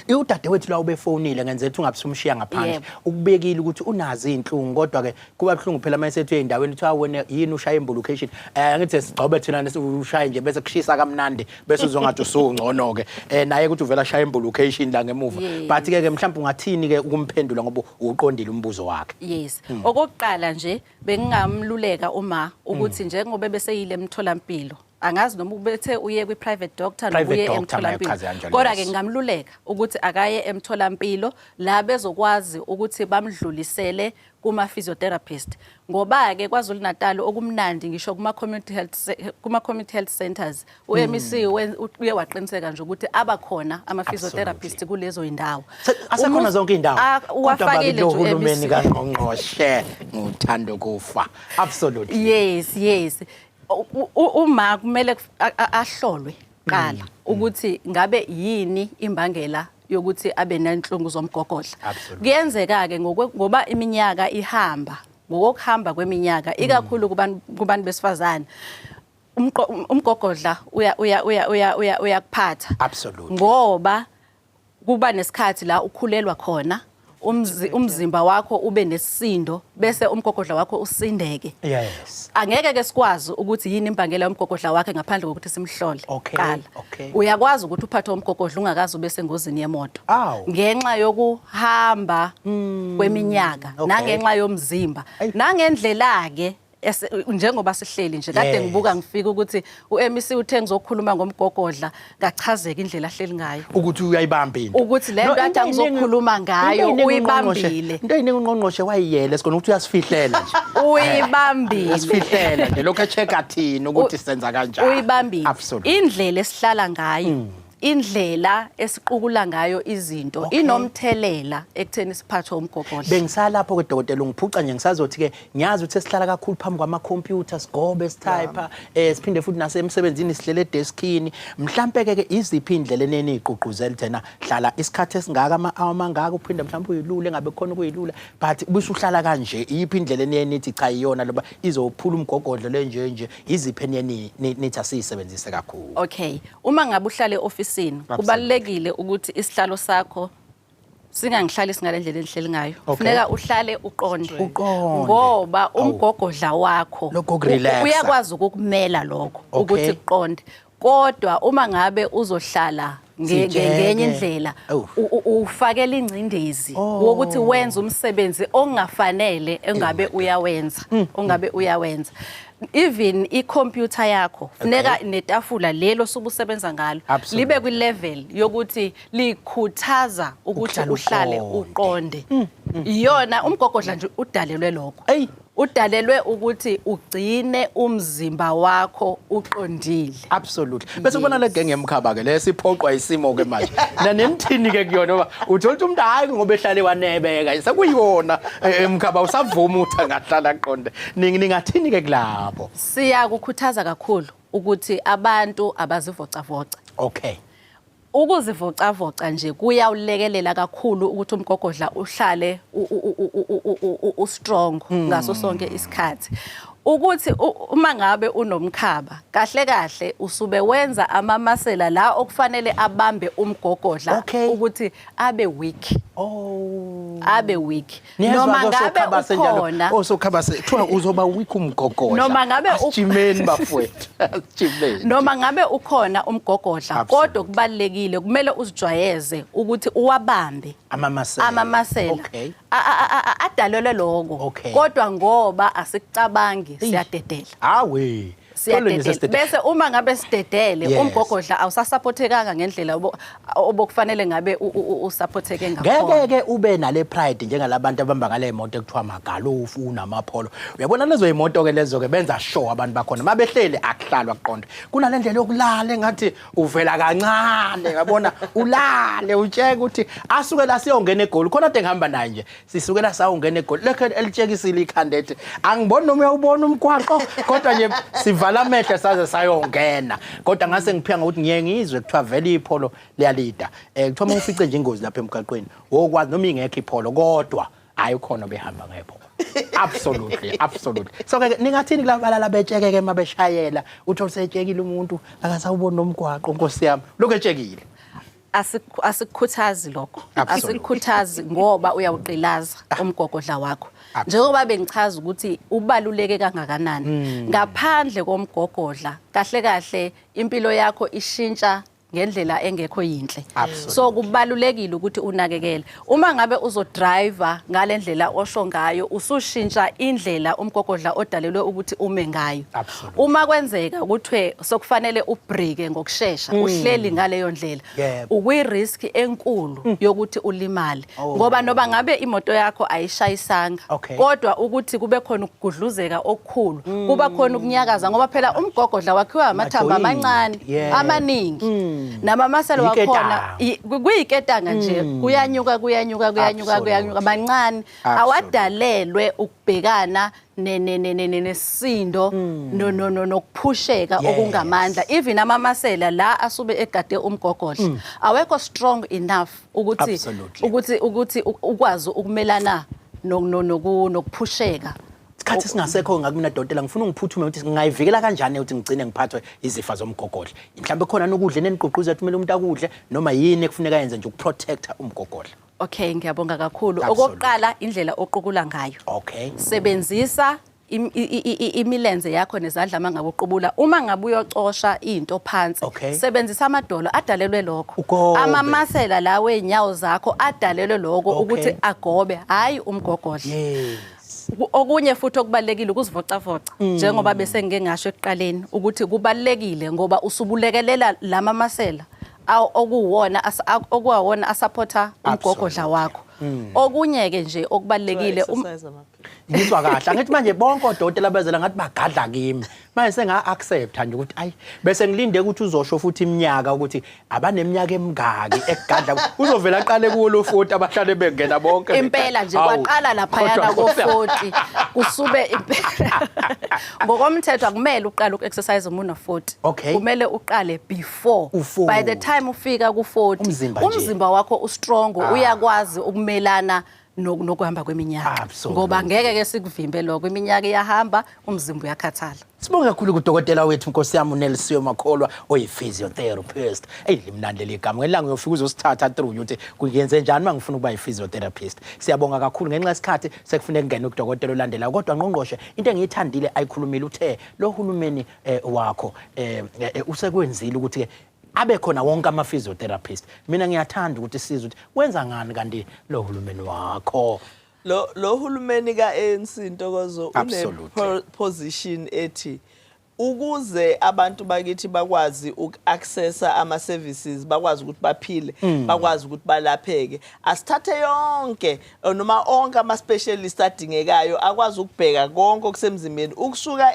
Udadewethu la ubefonile ngenze ukuthi ungabusumshiya ngaphandle. Ukubekile ukuthi unazi inhlungu kodwa ke kuba bhlungu phela mayisethu endaweni kuthiwa wena yini ushaya imbulucation. Ngithi sigcobe thina ushaye nje bese kushisa kamnandi bese uzongathi usungcono ke. Naye ukuthi uvela shaya imbulucation la ngemuva. But ke mhlawumbe ungathini ke ukumphendula ngoba uqondile umbuzo wakhe. Yes. Okokuqala nje bengingamluleka uma ukuthi njengoba beseyile emtholampilo angazi noma ubethe uye kwi-private doctor noma uye emtholampilo kodwa ke ngingamluleka ukuthi akaye emtholampilo la bezokwazi ukuthi bamdlulisele kuma physiotherapist ngoba ke KwaZulu-Natal okumnandi ngisho kuma community health centers uMC uye waqiniseka nje ukuthi abakhona ama physiotherapist kulezo indawo asekhona zonke indawo uwafakile nje uhulumeni kaNgqongqoshe nguthando kufa absolutely yes uma kumele ahlolwe qala ukuthi ngabe yini imbangela yokuthi abe nenhlungu zomgogodla kuyenzeka ke ngoba iminyaka ihamba ngokuhamba kweminyaka ikakhulu kubantu besifazane umgogodla uyakuphatha absolutely ngoba kuba nesikhathi la ukhulelwa khona umzimba wakho ube nesisindo bese umgogodla wakho usindeke. Yes. Angeke ke sikwazi ukuthi yini imbangela yomgogodla wakhe ngaphandle kokuthi simhlole. Qala. Uyakwazi ukuthi uphathe umgogodla ungakazi ube sengozini yemoto. Ngenxa yokuhamba kweminyaka nangenxa yomzimba nangendlela ke njengoba sihleli nje kade ngibuka ngifika ukuthi uMC uthe ngizokhuluma ngomgogodla ngachazeka indlela ahleli ngayo ukuthi uyayibambile ukuthi le nto athi ngizokhuluma ngayo uyibambile into eyiningi uNgqongqoshe wayiyele sikona ukuthi uyasifihlela nje uyibambile uyasifihlela nje lokho echeck athini ukuthi senza kanjani uyibambile indlela esihlala ngayo indlela esiqukula ngayo izinto inomthelela ekutheni siphathwe umgogodla bengisalapho ke dokotela ungiphuca nje ngisazothi ke ngiyazi ukuthi sihlala kakhulu phambi kwama computer sigobe sitype siphinde futhi nasemsebenzini sihlele edeskini mhlambe ke iziphi indlela enene iqhuquzela thena hlala isikhathi esingaka ama-hour mangaka uphinde mhlawumbe uyilule ngabe khona kuyilula but bese uhlala kanje iyiphi indlela enene ithi cha iyona loba izophula umgogodla lenje iziphi enene nithi asisebenzise kakhulu okay uma ngabe uhlale office kubalekile ukuthi isihlalo sakho singangihlali singalendlela enhleli ngayo kufuneka uhlale uqonde ngoba umgogodla wakho uyakwazi ukukumela lokho ukuthi kuqonde kodwa uma ngabe uzohlala ngenye indlela ufakela ingcindezi ukuthi wenza umsebenzi ongafanele engabe uyawenza even i-computer yakho funeka netafula lelo subusebenza ngalo libe kwi-level yokuthi likhuthaza ukuthi uhlale uqonde iyona umgogodla nje udalelwe lokho udalelwe ukuthi ugcine umzimba wakho uqondile absolutely bese kubona le genge emkhaba ke lesiphoqwa isimo ke manje nanenithini ke kuyona ngoba uthola umuntu hayi ngoba ehlale wanebeka sekuyona emkhaba usavuma uthi ngahlala aqonde ningathini ke kulapho siyakukhuthaza kakhulu ukuthi abantu abazivocavoca ukuzivocavoca nje kuyawulekelela kakhulu ukuthi umgogodla uhlale u-strong ngaso sonke isikhathi ukuthi uma ngabe unomkhaba kahle usube wenza amamasela la okufanele abambe umgogodla ukuthi abe weak noma ngabe ukhona osokhaba kuthiwa uzoba weak umgogodla noma ngabe ujimeni bafowethu noma ngabe ukhona umgogodla kodwa kubalekile kumele uzijwayeze ukuthi uwabambe amamasela adalelwe lokho kodwa ngoba asikucabangi siyadedela bese uma ngabe sidedele umgogodla awusasupportekanga ngendlela obokufanele ngabe usupporteke ngakhona ngeke ube nale pride njengalabantu abamba ngale moto ekuthiwa magalofu unamapholo uyabona lezo imoto ke lezo ke benza show abantu bakhona mabehleli akuhlalwa kuqonda kunale ndlela yokulala engathi uvela kancane yabona ulale utsheke ukuthi asuke la siyongena egoli khona ade ngihamba naye nje sisukela sawungena egoli lekhe elitshekisile ikhandete angiboni noma uyawubona umgwaqo kodwa nje sivala amehlo saze sayongena kodwa ngase ngiphika ukuthi ngiyengizwe kuthiwa vele ipholo liyalida kuthiwa uma ufice nje ingozi lapha emgaqweni wokwazi noma ingekho ipholo kodwa ayikhona behamba ngepholo Absolutely. So ke ningathini kulabalala betsheke ke mabeshayela uthola setshekile umuntu akasawubona nomgwaqo Nkosi yami lokho etshekile. Asikhuthazi lokho. Asikhuthazi ngoba uyawuqilaza umgogodla wakho. Njengoba bengichaza ukuthi ubaluleke kangakanani. Ngaphandle komgogodla kahle impilo yakho ishintsha ngendlela engekho yinhle. So kubalulekile ukuthi unakekele. Uma ngabe uzodriver ngalendlela osho ngayo usushintsha indlela umgogodla odalelwe ukuthi ume ngayo. Uma kwenzeka ukuthi sokufanele ubrike ngokusheshsha uhleli ngaleyo ndlela ukwi-risk enkulu yokuthi ulimale ngoba noba ngabe imoto yakho ayishayisanga kodwa ukuthi kube khona ukugudluzeka okukhulu kuba khona ukunyakaza ngoba phela umgogodla wakhiwa amathamba amancane amaningi namamasela wakhona kuyiketanga nje kuyanyuka bancane awadalelwe ukubhekana nesisindo nokuphusheka okungamandla even amamasela la asube egade umgogodla awekho strong enough ukuthi ukwazi ukumelana nokuphusheka. Isikhathi singasekho ngakumina dokotela ngifuna ungiphuthume ukuthi ngayivikela kanjani ukuthi ngicine ngiphathwe izifa zomgogodla. Mhlawumbe khona nokudla nenigqugquza kumele umuntu akudle noma yini ekufuneka yenze nje ukuprotecta umgogodla. Okay, ngiyabonga kakhulu. Okokuqala indlela oqukula ngayo. Sebenzisa imilenze yakho nezandla mangabe uqubula uma ngabe uyocosha into phansi sebenzisa amadolo adalelwe lokho amamasela lawe enyawo zakho adalelwe lokho ukuthi agobe hayi umgogodla. Okunye futhi okubalekile ukuzivocavoca njengoba bese ngeke ngasho ekuqaleni ukuthi kubalekile ngoba usubulekelela lamamasela okuwona asupporta umgogodla wakho. Okunye ke nje okubalekile ngizwa kahle angithi manje bonke odokotela bezela ngathi bagadla kimi manje senga accept nje ukuthi ayi bese ngilinde ukuthi uzosho futhi iminyaka ukuthi abaneminyaka emingaki egadla uzovela aqale kuwo lo 40 abahlale bengena bonke impela nje kwaqala lapha yana ko 40 kusube impela ngokomthetho akumele uqale uku-exercise umuntu na40 kumele uqale before by the time ufika ku 40 umzimba wakho ustrong uyakwazi ukumelana nokuhamba kweminyaka ngoba ngeke ke sikuvimbe lokho iminyaka iyahamba umzimba uyakhathala. Sibonge kakhulu kudokotela wethu Nkosi yami uNelsiwe Makholwa oyi-physiotherapist. Limnandi ligama ngelanga uyofika uzosithatha through ukuthi kuyenze njani mangifuna ukuba yi-physiotherapist. Siyabonga kakhulu ngenxa yesikhathi sekufuneka ngene udokotela olandela kodwa ngqongqoshe into engiyithandile ayikhulumile uthe lo hulumeni wakho usekwenzile ukuthi abe khona wonke ama-physiotherapist. Mina ngiyathanda ukuthi sizwe ukuthi wenza ngani kanti lo hulumeni wakho. Lo hulumeni ka-ANC Ntokozo une position ethi ukuze abantu bakithi bakwazi uku-accessa ama-services bakwazi ukuthi baphile bakwazi ukuthi balapheke asithathe yonke noma onke ama-specialist adingekayo akwazi ukubheka konke okusemzimbeni ukusuka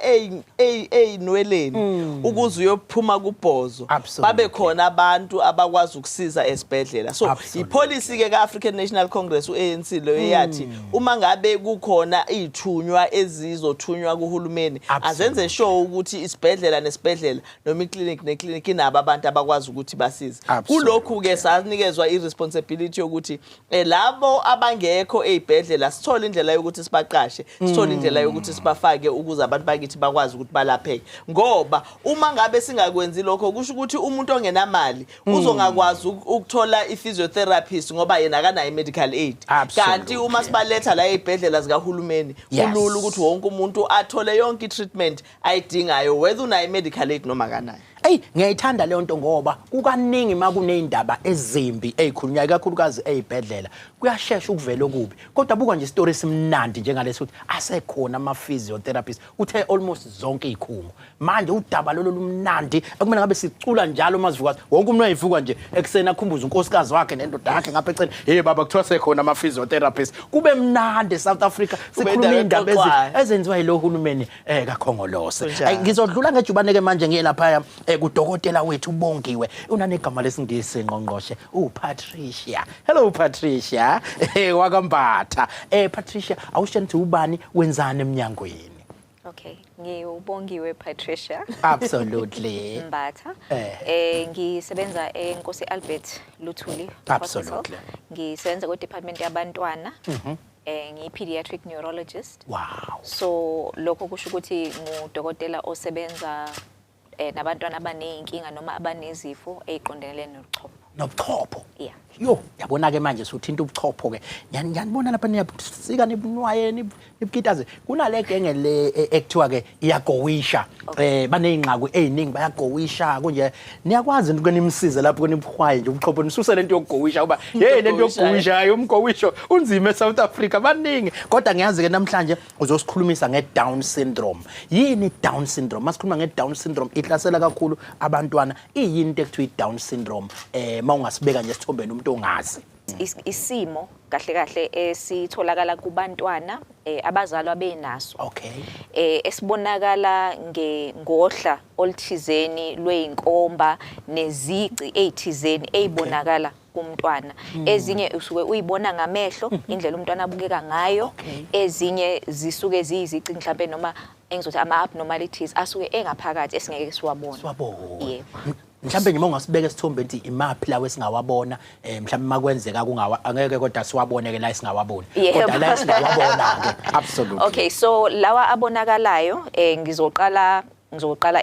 ey'nweleni ukuze uyophuma kubhozo babe khona abantu abakwazi ukusiza esibhedlela. So ipolicy-ke ka-African National Congress u-ANC lo eyathi uma ngabe kukhona iy'thunywa ezizothunywa kuhulumeni azenze sure ukuthi isibhedlela nesibhedlela noma iclinic neclinic inabo abantu abakwazi ukuthi basize. Kulokhu ke sanikezwa iresponsibility yokuthi labo abangekho ezibhedlela sithole indlela yokuthi sibaqashe sithole indlela yokuthi sibafake ukuze abantu bakithi bakwazi ukuthi balapheke ngoba uma ngabe singakwenzi lokho kusho ukuthi umuntu ongenamali uzongakwazi ukuthola i-physiotherapist ngoba yena akanayo i-medical aid. Kanti uma sibaletha la ezibhedlela zikahulumeni kulula ukuthi wonke umuntu athole yonke i-treatment ayidingayo whether unayo i-medical aid noma kanayo. Ngiyayithanda leyo nto ngoba kukaningi makuneyindaba ezimbi ezikhulunywayo kakhulukazi ezibhedlela kuyashesha ukuvela okubi kodwa buka nje story simnandi njengalesi ukuthi asekhona ama-physiotherapist uthe almost zonke izikhungo manje udaba lolo lumnandi akumele ngabe sicula njalo mazivukazi wonke umuntu ayivuka nje ekuseni akhumbuza unkosikazi wakhe nendoda yakhe ngapha eceleni baba kuthiwa sekhona ama-physiotherapist kube mnandi South Africa sikhuluma indaba ezenziwa yilo hulumeni kakhongolose. Ngizodlula ngejubaneke manje ngiye lapha kudokotela wethu ubongiwe unanegama lesingisi ngqongqoshe uPatricia. Hello Patricia wakambatha. Patricia awushela ukuthi ubani wenzani eMnyangweni? Okay, ngiyubongiwe Patricia. Absolutely. Mbatha. Ngisebenza eNkosi Albert Luthuli. Absolutely. Ngisebenza ku department yabantwana. ngiyi-pediatric neurologist. Wow. So lokho kusho ukuthi ngudokotela osebenza nabantwana abaneyinkinga noma abanezifo eziqondelene nobuchopho. Yeah. Yo, yabona ke manje suthinta ubuchopho ke. Ngiyanibona lapha niyasika nibunwaye nibukitaze. Kunale genge le ekuthiwa ke iyagowisha. Baneyingqaku eziningi bayagowisha kunje. Niyakwazi ukuthi nimsize lapho kunibuhwaye nje ubuchopho nisuse lento yokugowisha kuba hey lento yokugowisha umgowisho unzima eSouth Africa baningi. Kodwa ngiyazi ke namhlanje uzosikhulumisa ngeDown syndrome. Yini Down syndrome? Masikhuluma ngeDown syndrome ihlasela kakhulu abantwana. Iyini into ekuthiwa iDown syndrome? Mawungasibeka nje esithombeni umuntu ongazi. Isimo kahle esitholakala kubantwana abazalwa benaso. Okay. Esibonakala ngohla olthizeni lweinkomba nezici ezithizeni ezibonakala kumntwana. Ezinye usuke uyibona ngamehlo indlela umntwana abukeka ngayo. Ezinye zisuke ziyizici mhlawumbe noma engizothi ama-abnormalities asuke engaphakathi esingeke siwabone. Yebo. Mhlambe nje mongasibeka esithombeni ukuthi imaphi lawe singawabona mhlambe makwenzeka angeke kodwa siwabone ke la singawabona kodwa la singawabona ke absolutely. Okay, so lawa abonakalayo ngizoqala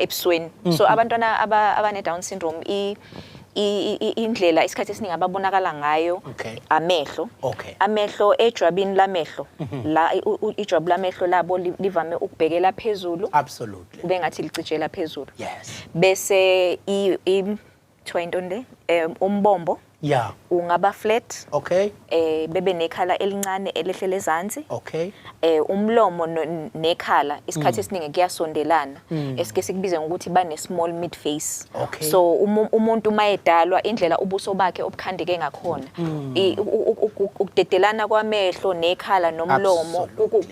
ebusweni. So abantwana abane Down syndrome indlela isikhathi esiningi ababonakala ngayo amehlo. Amehlo ejwabini lamehlo la ijwabu lamehlo labo livame ukubhekela phezulu. Absolutely. Kube ngathi licijela phezulu. Yes. Bese twayintonde umbombo ungaba flat. Okay. Bebe nekhala elincane elehlele ezantsi. Okay. Umlomo nekhala isikhathi esiningi kuyasondelana esike sikubize ngokuthi bane small mid face. So umuntu mayedalwa indlela ubuso bakhe obukhandeke ngakhona ukudedelana kwamehlo nekhala nomlomo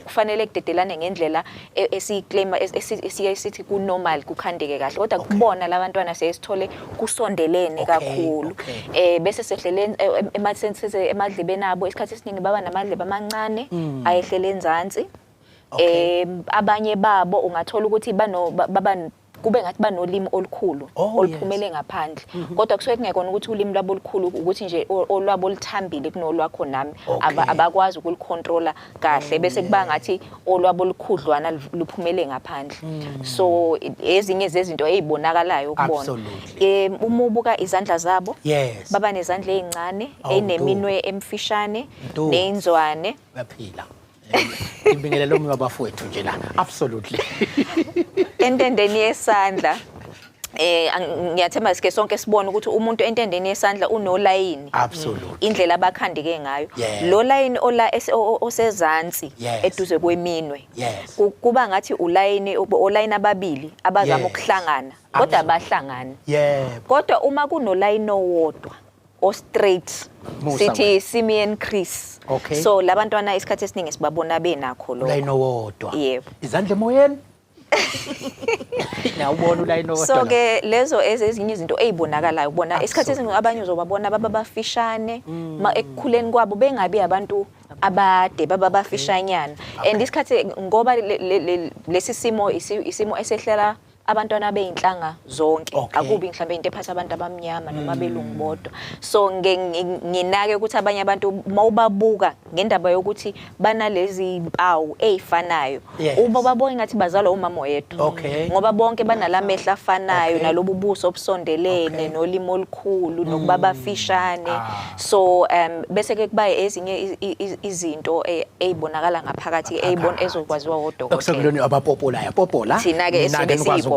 kufanele kudedelane ngendlela esiyiclaim esithi ku normal kukhandeke kahle kodwa kubona labantwana sesithole kusondelene kakhulu. Bese sehlele emadlebeni abo isikhathi esiningi baba namadlebe amancane ayehlele enzansi. Abanye babo ungathola ukuthi kube ngathi banolimi olukhulu oluphumele ngaphandle kodwa kusuke kungekona ukuthi ulimi lwabo olukhulu ukuthi nje olwabo lithambile kunolwakho nami abakwazi ukulicontrola kahle bese kuba ngathi olwabo olukhudlwana luphumele ngaphandle. So ezinye zezinto ezibonakalayo ukubona uma ubuka izandla zabo baba nezandla ezincane ezineminwe emfishane neinzwane baphila. Ibingelelo mwabafowethu nje la absolutely. Entendeni yesandla ngiyathemba sike sonke sibone ukuthi umuntu entendeni yesandla unolayini. Absolutely. Indlela abakhandike ngayo. Lo line osezantsi eduze kweminwe. Kuba ngathi olayini ababili abazama ukuhlangana kodwa abahlangani. Kodwa uma kunolayini owodwa o straight sithi simian crease. So labantwana isikhathi esiningi sibabona benakho lo line owodwa. Yebo. Izandla emoyeni nawubona ulayini owodwa. So ke lezo ezinye izinto ezibonakalayo ubona isikhathi esiningi abanye uzobabona bafishane ekukhuleni kwabo bengabi abantu abade babafishanyana and isikhathi ngoba lesi simo isimo esehlela abantwana beyinhlanga zonke akubi mhlambe into ephatha abantu abamnyama noma belungu bodwa. So nginake ukuthi abanye abantu mawubabuka ngendaba yokuthi banalezi mpawu ezifanayo uma babonke ngathi bazalwa umama oyedwa ngoba bonke banalamehla afanayo nalobu buso obusondelene nolimi olukhulu nokuba bafishane. So bese ke kuba ezinye izinto ezibonakala ngaphakathi ezokwaziwa odokotela okusekulweni abapopolayo popola thina ke esibesipopola.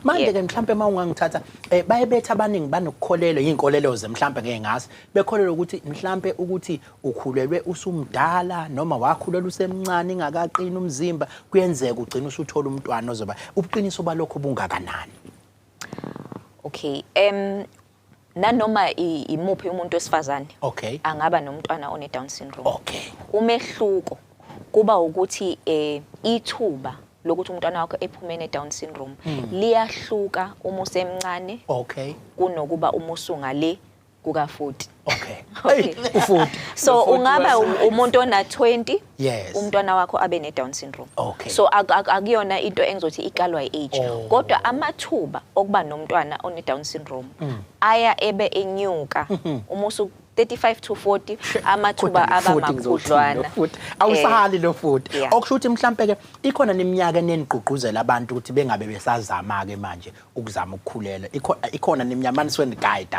Manje ke mhlambe mawungangithatha bayebetha abaningi banokukholelwa inkolelo zemhlambe ngeke ngazi bekholelwa ukuthi mhlambe ukuthi ukhulelwe usumdala noma wakhulelwa usemncane ingakaqini umzimba kuyenzeka ugcina usuthola umntwana ozoba ubuqiniso balokho bungakanani. Okay, nanoma imuphi umuntu wesifazane angaba nomntwana one Down syndrome. Umehluko kuba ukuthi ithuba lokuthi umntwana wakho ephumene Down syndrome liyahluka uma usemncane kunokuba uma usungale kuka 40. U40. So ungaba umuntu ona 20 umntwana wakho abe ne Down syndrome. So akuyona into engizothi ikalwa age kodwa amathuba okuba nomntwana one Down syndrome aya ebe enyuka uma 35 to 40 amathuba abamakhudlwana. Awusahali lo futhi. Okusho ukuthi mhlambe ke ikhona neminyaka enenigqugquzela abantu ukuthi bengabe besazama ke manje ukuzama ukukhulela. Ikhona neminyaka manisweni guide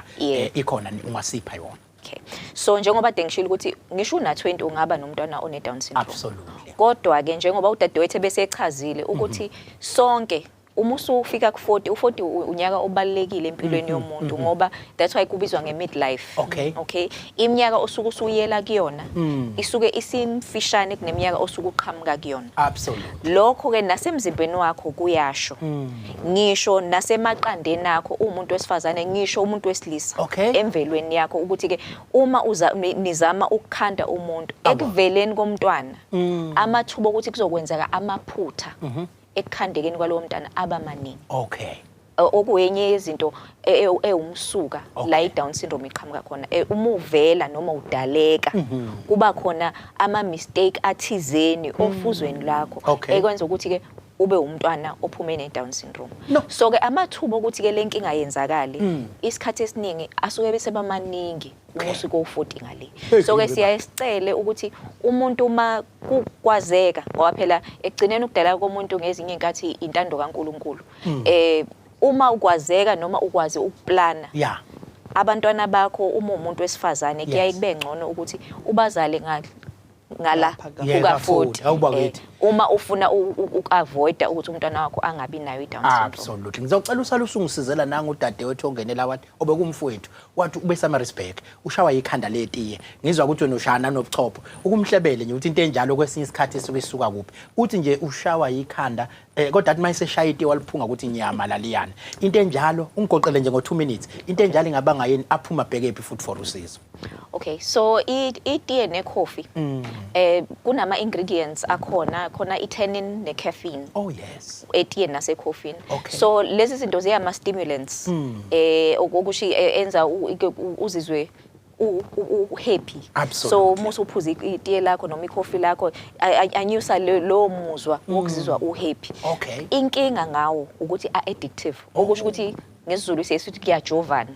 ikhona ungasipha yona. Okay. So njengoba ngishilo ukuthi ngisho na 20 ungaba nomntwana one Down syndrome. Absolutely. Kodwa ke njengoba udadewethu bese echazile ukuthi sonke uma usufika ku40 u40 unyaka obalekile empilweni yomuntu ngoba that's why kubizwa nge-midlife. Okay. Iminyaka osuku usuyela kuyona isuke isimfishane kuneminyaka osuku uqhamuka kuyona. Absolutely. Lokho ke nasemzimbeni wakho kuyasho. Ngisho nasemaqandeni akho umuntu wesifazane ngisho umuntu wesilisa emvelweni yakho ukuthi ke uma nizama ukukhanda umuntu ekuveleni komntwana amathuba ukuthi kuzokwenzeka amaphutha ekukhandekeni kwalowo mntana abamaningi. Okuyenye izinto ewumsuka la i-Down syndrome iqhamuka khona uma uvela noma udaleka kuba khona ama mistake athizeni ofuzweni lakho ekwenza ukuthi ke ube umntwana ophume ne-Down syndrome. So ke amathuba ukuthi ke lenkinga yenzakale isikhathi esiningi asuke bese bamaningi usuku u40 ngale. So ke siyayicela ukuthi umuntu uma kukwazeka ngoba phela ekugcineni ukudala komuntu ngezinye inkathi intando kaNkuluNkulu. Uma ukwazeka noma ukwazi ukuplana abantwana bakho uma umuntu wesifazane kuyaye kube ngcono ukuthi ubazale ngala kuka40 uma ufuna ukavoida ukuthi umntwana wakho angabi nayo i-Down syndrome. Absolutely. Ngizocela usalusungisizela nanga udadewethu ongenela wathi obekumfowethu wathi ubeSamarisburg ushawa ikhanda letiye ngizwa ukuthi wena ushana nobuchopho ukumhlebele nje ukuthi into enjalo kwesinye isikhathi isuka kuphi uthi nje ushawa ikhanda kodwa athi mayiseshaya itiye waliphunga ukuthi inyama laliyana into enjalo ungigoqele nje ngo2 minutes into enjalo ingabanga yini aphuma bhekephi futhi for usizo. Okay, so itiye necoffee kunama ingredients akhona i-tannin ne-caffeine. Etiye nase coffee. So lezi zinto ziyama stimulants okusho enza uzizwe happy. So musu uphuza itiye lakho noma icoffee lakho anyusa lo muzwa wokuzizwa happy. Inkinga ngawo ukuthi addictive okusho ukuthi ngesizulu siyesithi kuyajovana.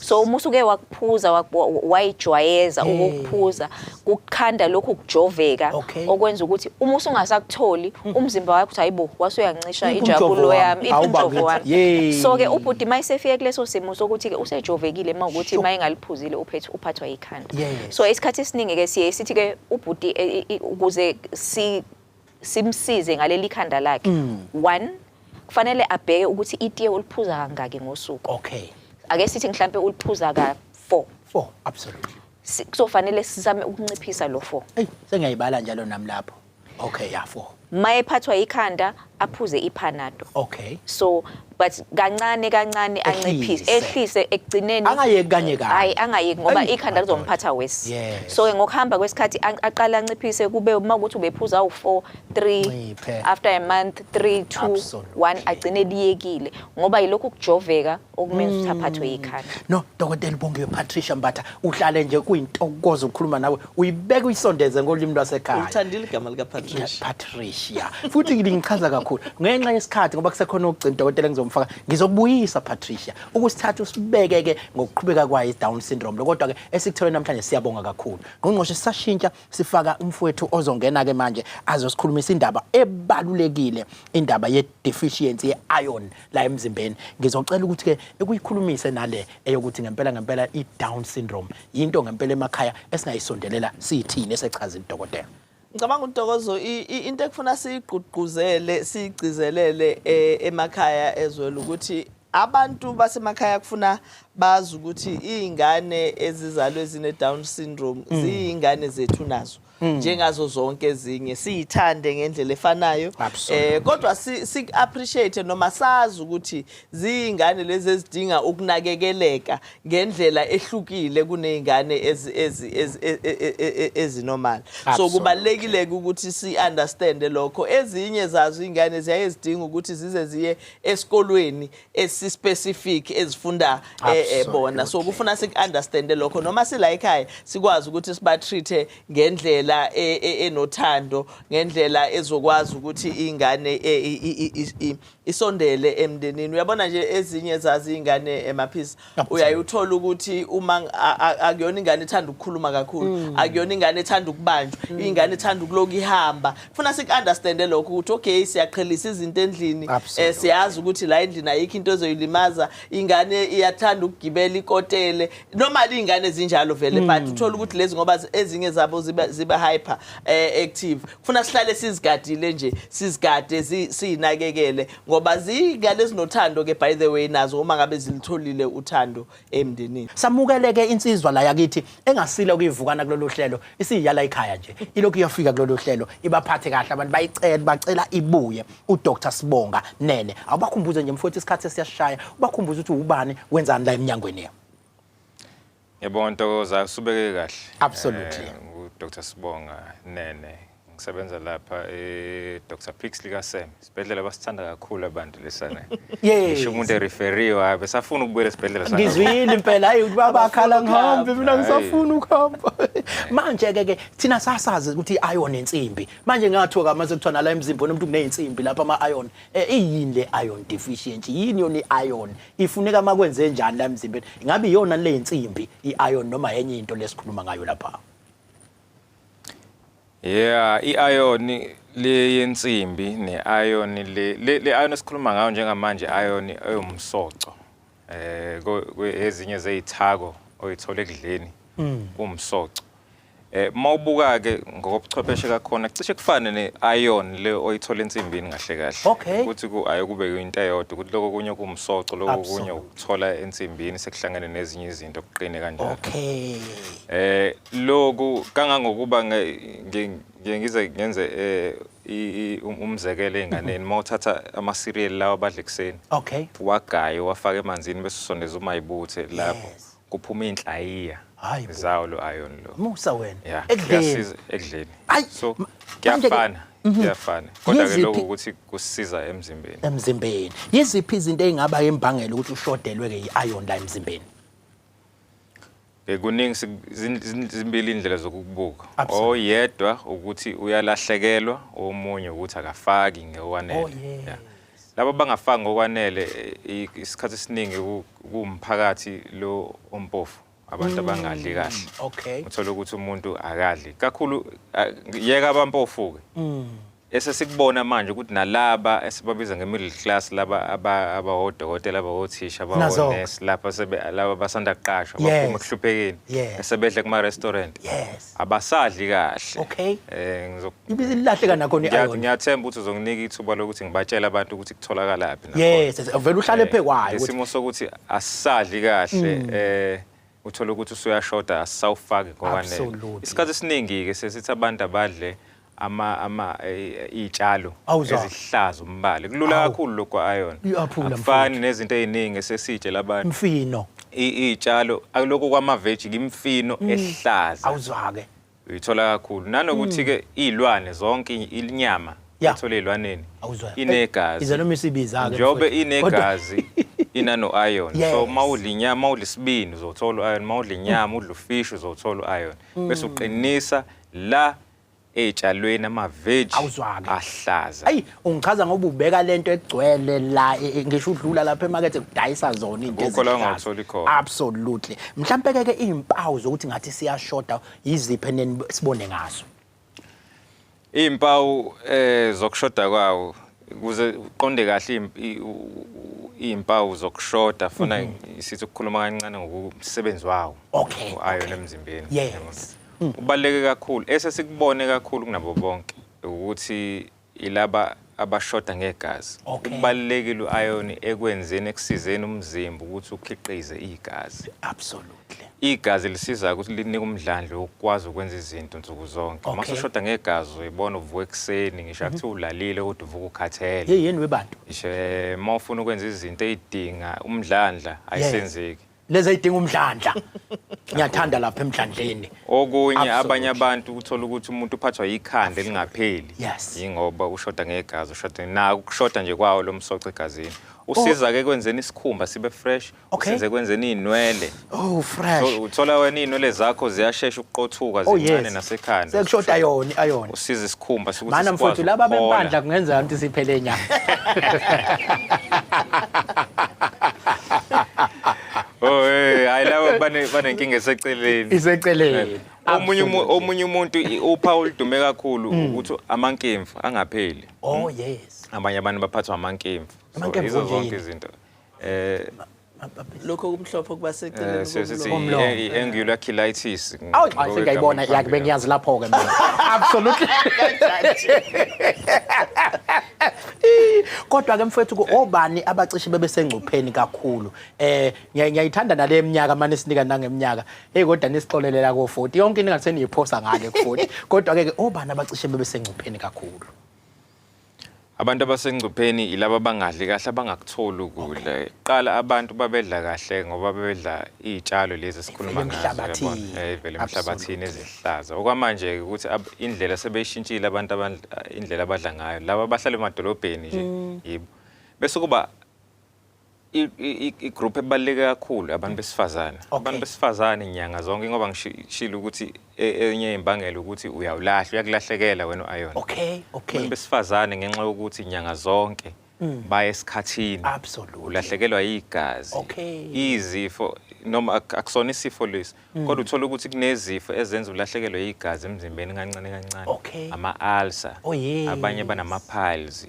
So umusuke wakuphuza wayijwayeza ukuphuza kukhanda lokho kujoveka okwenza ukuthi uma usungasakutholi umzimba wakho uthi hayibo wasuyancisha injabulo yami imjovo wami. So ke ubhuti mayisefike kuleso simo sokuthi ke usejovekile mawukuthi mayengaliphuzile uphathwa ikhanda. So isikhathi esiningi ke sithi ke ubhuti ukuze simsize ngaleli khanda lakhe 1 kufanele abheke ukuthi itiye uliphuza kangaki ngosuku. Ake sithi mhlambe uliphuza ka4. Absolutely. Kuzofanele sizame ukunciphisa lo 4. Sengiyayibala njalo nami lapho. 4. Mayephathwa ikhanda aphuze iPanado. So but kancane anciphise ehlise ekugcineni angayeki kanye hayi angayeki ngoba ikhanda lizomphatha wesi. So ngokuhamba kwesikhathi aqala anciphise kube uma ukuthi ubephuza u4 3 after a month 3 2 1 agcine liyekile ngoba yilokhu kujoveka okumenza ukuthi aphathwe ikhanda. No Dr. Bongiwe Patricia Mbatha uhlale nje kuyintokozo ukukhuluma nawe uyibeka uyisondeze ngolimi lwasekhaya. Uthandile igama lika Patricia futhi ngichaza kakhulu ngenxa yesikhathi ngoba kusekhona ukugcina Dr. ngizomfaka ngizobuyisa Patricia ukusithatha usibeke ke ngokuqhubeka kwayo i-Down syndrome kodwa ke esikuthola namhlanje siyabonga kakhulu. Ngqongqoshe sashintsha sifaka umfowethu ozongena ke manje azosikhulumisa indaba ebalulekile indaba ye-deficiency ye-iron la emzimbeni. Ngizocela ukuthi ke ekuyikhulumise nale eyokuthi ngempela i-Down syndrome yinto ngempela emakhaya esingayisondelela siyithini esechaza udokotela. Ngicabanga uDokozo into ekufuna sigqugquzele sigcizelele emakhaya ezwela ukuthi abantu basemakhaya kufuna bazi ukuthi izingane ezizalwe ezine Down syndrome ziyingane zethu nazo njengazo zonke ezinye siyithande ngendlela efanayo kodwa si appreciate noma sazi ukuthi ziyingane lezi ezidinga ukunakekeleka ngendlela ehlukile kunezingane ezinormal. So kubalekile ukuthi si understand lokho ezinye zazo izingane ziyazidinga ukuthi zize ziye esikolweni esi-specific ezifunda bona. So kufuna sik understand lokho noma sila ekhaya sikwazi ukuthi siba treat ngendlela ngendlela enothando, ngendlela ezokwazi ukuthi ingane isondele emndenini. Uyabona nje ezinye zazi ingane emaphisi uyayuthola ukuthi uma akuyona ingane ethanda ukukhuluma kakhulu, akuyona ingane ethanda ukubanjwa, ingane ethanda ukuloku ihamba. Kufuna sikunderstande lokho ukuthi okay siyaqhelisa izinto endlini, siyazi ukuthi la endlini ayikho into ezoyilimaza, ingane iyathanda ukugibela ikotele, normally ingane zinjalo vele, but uthola ukuthi lezi ngoba ezinye zabo ziba hyper active. Kufuna sihlale sizigadile nje, sizigade sinakekele ngoba zingane ezinothando ke by the way nazo uma ngabe zilitholile uthando emndenini. Samukeleke insizwa la yakithi engasile ukuyivukana kulolu hlelo, isiyala ekhaya nje. Ilokhu iyafika kulolu hlelo, ibaphathe kahle abantu bacela ibuye. uDr Sibonga Nene awubakhumbuze nje mfowethu isikhathi esiyashaya, ubakhumbuze ukuthi ubani wenzani la emnyangweni. Yebo Ntokoza usubeke kahle. Absolutely. uDr Sibonga Nene ngisebenza lapha Dr Pixley kaSem. Isibhedlela basithanda kakhulu abantu lesana. Ngisho umuntu ereferiwa besafuna ukubuyela esibhedlela sana. Ngizwile impela hayi babakhala ngihambe mina ngisafuna ukuhamba. Manje ke thina sasazi ukuthi iron ensimbi. Manje ngathoka mase kuthona la emzimbeni umuntu kuneyinsimbi lapha ama iron. Iyini le iron deficiency? Yini yona iiron? Ifuneka makwenze njani la emzimbeni? Ingabe iyona le insimbi iiron noma enye into lesikhuluma ngayo lapha? Yeah, i-iron le yensimbi ne-iron le iron esikhuluma ngayo njengamanje iron eyomsoco. Ezinye zeyithako oyithola ekudleni umsoco. Mawubuka ke ngokuchwepheshe kakhona cishe kufane ne-iron le oyithola ensimbini kahle kahle. Ukuthi ayekube into eyodwa ukuthi lokho kunye kumsoco, lokho kunye ukuthola ensimbini sekuhlangene nezinye izinto okuqine kanjalo. Lokhu kangangokuba ngize ngenze umzekelo enganeni mawuthatha ama cereal lawa abadla ekseni. Wagayo wafaka emanzini bese usondeza umayibuthe lapho kuphuma inhlayiya. Zawo lo iron lo. Musa wena. Ekudleni. So kuyafana. Kodwa ke lokho ukuthi kusisiza emzimbeni. Emzimbeni. Yiziphi izinto ezingaba imbangela ukuthi ushodelwe ke i-iron la emzimbeni? Kuningi zimbili indlela zokubuka. Oyedwa ukuthi uyalahlekelwa, omunye ukuthi akafaki ngokwanele. Laba bangafanga ngokwanele isikhathi esiningi kumphakathi lo ompofu. Abantu abangadli kahle. Uthola ukuthi umuntu akadli. Kakhulu yeka abampofu ke. Esesikubona manje ukuthi nalaba esibabiza nge-middle class laba abahodokotela abawothisha abawonesi lapha laba basanda kuqashwa baphuma ekuhluphekeni esebedle kuma restaurant abasadli kahle. Ibizilahleka nakho ne-iron. Ngiyathemba ukuthi uzonginika ithuba lokuthi ngibatshela abantu ukuthi kutholakala laphi nakho. Vele uhlale phekwayo. Isimo sokuthi asadli kahle uthola ukuthi usuyashoda asawufaki ngokwanele. Isikhathi esiningi ke sesithi abantu abadle iy'tshalo ezihlaza umbala. Kulula kakhulu lokho iron. Akufani nezinto eziningi esesitshe labantu. Mfino. Iy'tshalo alokho kwama-veg imfino ehlaza. Awuzwake. Uyithola kakhulu. Nanokuthi ke iy'lwane zonke inyama ethola ey'lwaneni inegazi. Iza noma isibiza ke. Njobe inegazi inano iron. So mawudla inyama, mawudla isibini uzothola iron, mawudla inyama, udla ufish uzothola iron. Bese uqinisa la ey'tshalweni ama-veg ahlaza. Hayi ungichaza ngoba ubeka lento egcwele la ngisho udlula lapha emakethe kudayisa zona into ezihlaza. Absolutely. Mhlambe ke izimpawu zokuthi ngathi siyashoda yiziphi eneni sibone ngazo? Izimpawu zokushoda kwawo ukuze uqonde kahle izimpawu zokushoda funa isithi ukukhuluma kancane ngokusebenzi wawo. Iron emzimbeni. Ubaluleke kakhulu esesikubone kakhulu kunabo bonke ukuthi ilaba abashoda ngegazi. Kubalulekile u-iron ekwenzeni ekusizeni umzimba ukuthi ukhiqize igazi. Absolutely. Igazi lisiza ukuthi linike umdlandla ukwazi ukwenza izinto nsuku zonke. Mase ushoda ngegazi uyibona uvuka ekseni ngisho akuthi ulalile kodwa uvuka ukhathele. Yini webantu? Ishe mawufuna ukwenza izinto ezidinga umdlandla ayisenzeki. Lezi ezidinga umdlandla. ngiyathanda lapha eMhlandleni. Okunye abanye abantu uthola ukuthi umuntu uphathwa ikhanda elingapheli. Ingoba ushoda ngegazi, ushoda na ukushoda nje kwawo lo msoco egazini. Usiza ke kwenzeni isikhumba sibe fresh, usize kwenzeni inwele. Fresh. So uthola wena inwele zakho ziyashesha ukuqothuka zincane nasekhanda. Sekushoda ayona. Usiza isikhumba sikuthi mana mfowethu laba bempandla kungenza ukuthi siphele nya. Hayi laba banenkinga eseceleni. Iseceleni. Omunye umuntu uphawu oludume kakhulu ukuthi amankemfu angapheli. Abanye abantu baphathwa amankemfu. Izo zonke izinto. Lokho kumhlophe kuba seceleni i-angular cheilitis. Ngiyayibona yakube ngiyazi lapho ke mina. Absolutely. Kodwa ke mfethu obani abacishe bebesengcupheni kakhulu. Ngiyayithanda nale eminyaka manje sinika nangeminyaka. Kodwa nisixolelela ko 40. Yonke into ngatheni yiphosa ngale ku 40. Kodwa ke obani abacishe bebesengcupheni kakhulu. Abantu abasengcupheni ilaba bangadli kahle abangakutholi ukudla. Qala abantu babedla kahle ngoba bebedla izitshalo lezi esikhuluma ngazo yabona. Vele emhlabathini ezihlaza. Okwamanje ukuthi indlela sebeyishintshile abantu indlela abadla ngayo. Laba bahlala emadolobheni nje yibo. Bese kuba i-group ebaluleke kakhulu abantu besifazane. Abantu besifazane inyanga zonke ngoba ngishilo ukuthi enye imbangela ukuthi uyawulahla uyakulahlekela wena uAyon. Abantu besifazane ngenxa yokuthi inyanga zonke baya esikhathini. Ulahlekelwa igazi. Izifo noma akusona isifo lesi kodwa uthola ukuthi kunezifo ezenza ulahlekelwe igazi emzimbeni kancane ama-ulcer, abanye banama-piles.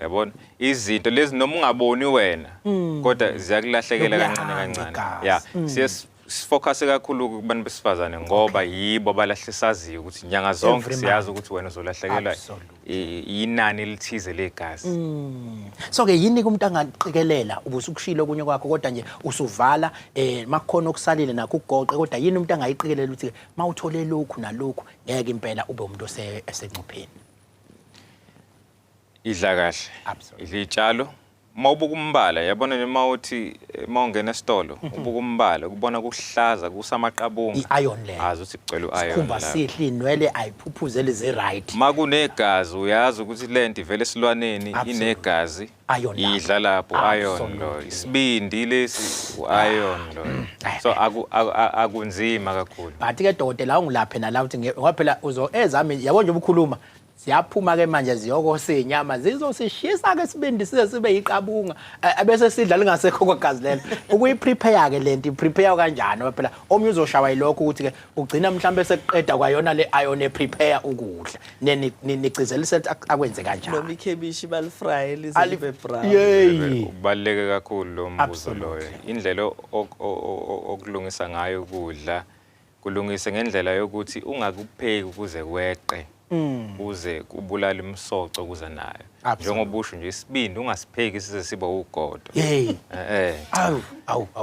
Yabona izinto lezi noma ungaboni wena kodwa ziyakulahlekela kancane. Sifocus kakhulu kubantu besifazane ngoba yibo abalahlasaziyo ukuthi inyanga zonke siyazi ukuthi wena uzolahlekelwa inani elithize legazi. So ke yini umuntu angaqikelela ubusukushilo kunye kwakho kodwa nje usuvala makukhona okusalile nakho ugoqe kodwa yini umuntu angayiqikelela ukuthi mawuthole lokhu nalokhu ngeke impela ube umuntu osengcupheni. Idla kahle. Idla itshalo. Mawubuka umbala yabona nje mawuthi mawungena esitolo ubuka umbala kubona kuhlaza kusamaqabunga i-iron leyo azi ukuthi kucela u-iron sikhumba sihle inwele ayiphuphuzele ze right makunegazi uyazi ukuthi lento ivele esilwaneni inegazi idla lapho iron lo isibindi lesi u-iron lo so akunzima kakhulu but ke dokotela ungilaphe nala uthi ngoba phela ezami yabo nje ubukhuluma siyaphuma ke manje ziyokose inyama zizosishisa ke sibindi sibe yiqabunga bese sidla lingasekho kwagazi lelo ukuyiprepare ke lento iprepare kanjani phela omnye uzoshawa yilokho ukuthi ke ugcina mhlambe sekuqeda kwayona le iron eprepare ukudla nicizela akwenze kanjani noma ikhebishi balifry lizibe brown ubaleke kakhulu lo mbuzo loyo indlela okulungisa ngayo ukudla kulungise ngendlela yokuthi ungakupheki ukuze weqe uze kubulala imsoco kuza nayo njengoba usho nje isibindi ungasipheki size siba ugodo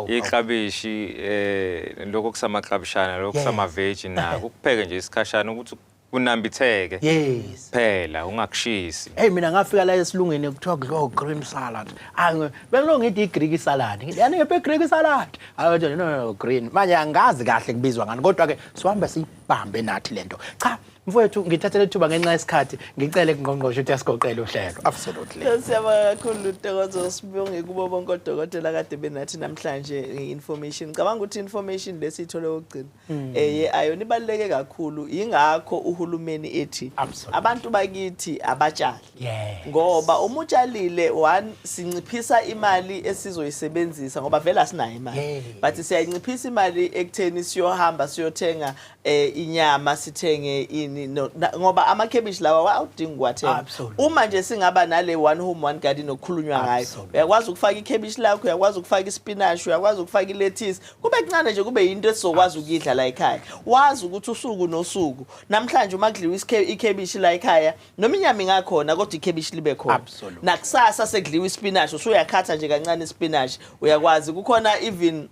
iklabishi lokho kusamaklabishana lokho kusamaveji nako ukupheke nje isikhashana ukuthi kunambitheke phela ungakushisi mina ngafika la esilungeni kuthiwa kudlo green salad bengilo ngithi i-Greek salad yani ngephe Greek salad no green manje angazi kahle kubizwa ngani kodwa ke sihambe siyibambe nathi lento cha mfowethu ngithathele ithuba ngenxa yesikhathi ngicele kuNgqongqoshe ukuthi asigoqele uhlelo absolutely siyabonga kakhulu Ntokozo sibonge kubo bonke odokotela kade benathi namhlanje information ngicabanga ukuthi information lesithole ukugcina ayo nibaluleke kakhulu ingakho uhulumeni ethi abantu bakithi abatshali ngoba umutshalile one sinciphisa imali esizoyisebenzisa ngoba vele asinayo imali but siyayinciphisa imali ekutheni siyohamba siyothenga inyama sithenge ngoba amakhebishi lawa awudingi kwathenga uma nje singaba nale one home one garden okukhulunywa ngayo uyakwazi ukufaka ikhebishi lakho uyakwazi ukufaka ispinach uyakwazi ukufaka ilettuce kube kancane nje kube into esizokwazi ukidla la ekhaya wazi ukuthi usuku nosuku namhlanje uma kudliwa ikhebishi la ekhaya noma inyama ingakhona kodwa ikhebishi libe khona nakusasa sekudliwa ispinach usuyakhatha nje kancane ispinach uyakwazi kukhona even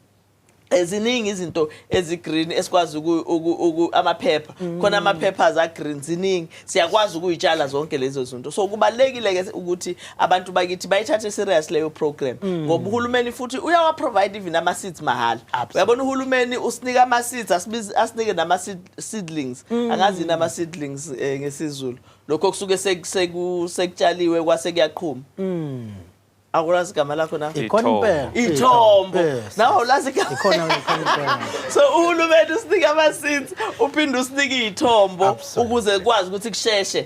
eziningi izinto ezigreen esikwazi amaphepha khona amaphepha za green ziningi siyakwazi ukuyitshala zonke lezo zinto so kubalekile ukuthi abantu bakithi bayithathe serious leyo program ngoba uhulumeni futhi uyawa provide even ama seeds mahala uyabona uhulumeni usinika ama seeds asinike nama seedlings angazi nama seedlings ngesizulu lokho kusuke sekutshaliwe kwase kuyaqhuma akulazi igama lakho na ithombo nawo lazi igama so uhulumeni usinika ama seeds uphinde usinika ithombo ukuze kwazi ukuthi kusheshe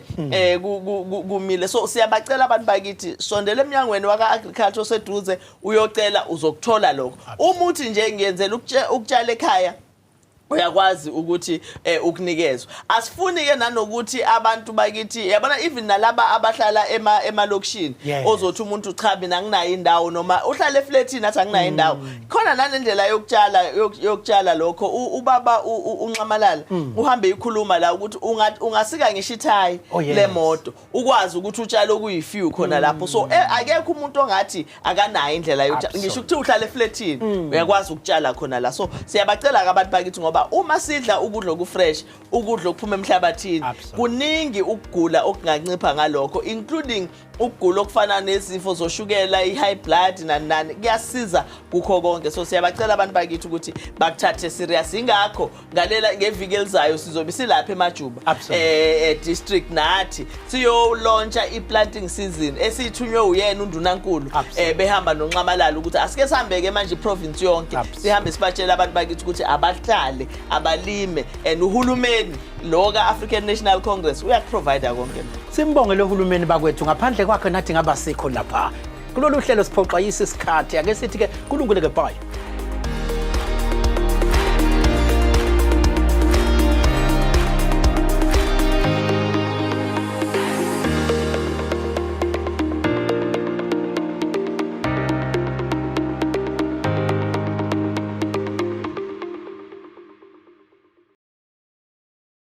kumile so siyabacela abantu bakithi sondele emnyangweni waka agriculture oseduze uyocela uzokuthola lokho umuthi nje ngiyenzela ukutshala ekhaya uyakwazi ukuthi ukunikezwe asifuni ke nanokuthi abantu bakithi yabona even nalaba abahlala emalokishini ozothi umuntu cha mina nginayo indawo noma uhlala eflatini athi anginayo indawo khona nanendlela yokutshala lokho ubaba unxamalala uhambe ikhuluma la ukuthi ungasika ngishithayi lemoto ukwazi ukuthi utshale okuyifew khona lapho so akekho umuntu ongathi akanayo indlela yokutshala ngisho ukuthi uhlala eflatini uyakwazi ukutshala khona la so siyabacela abantu bakithi ngoba uma sidla ukudla okufresh ukudla okuphuma emhlabathini kuningi ukugula okungancipha ngalokho including ukugula okufana nezifo zoshukela i-high blood nani kuyasiza kukho konke so siyabacela abantu bakithi ukuthi bakuthathe serious ingakho ngalela ngeviki elizayo sizobe silapha eMajuba district nathi siyo launcha i-planting season esithunywe uyena uNdunankulu behamba noNxamalala ukuthi asike sihambeke manje province yonke sihambe sibatshela abantu bakithi ukuthi abahlale abalime and uhulumeni lo ka African National Congress uyakuprovide konke simbonge lo hulumeni bakwethu ngaphandle kwakhe nathi ngaba sikho lapha kulolu hlelo siphoxa isikhathi ake sithi ke kulungile ke bye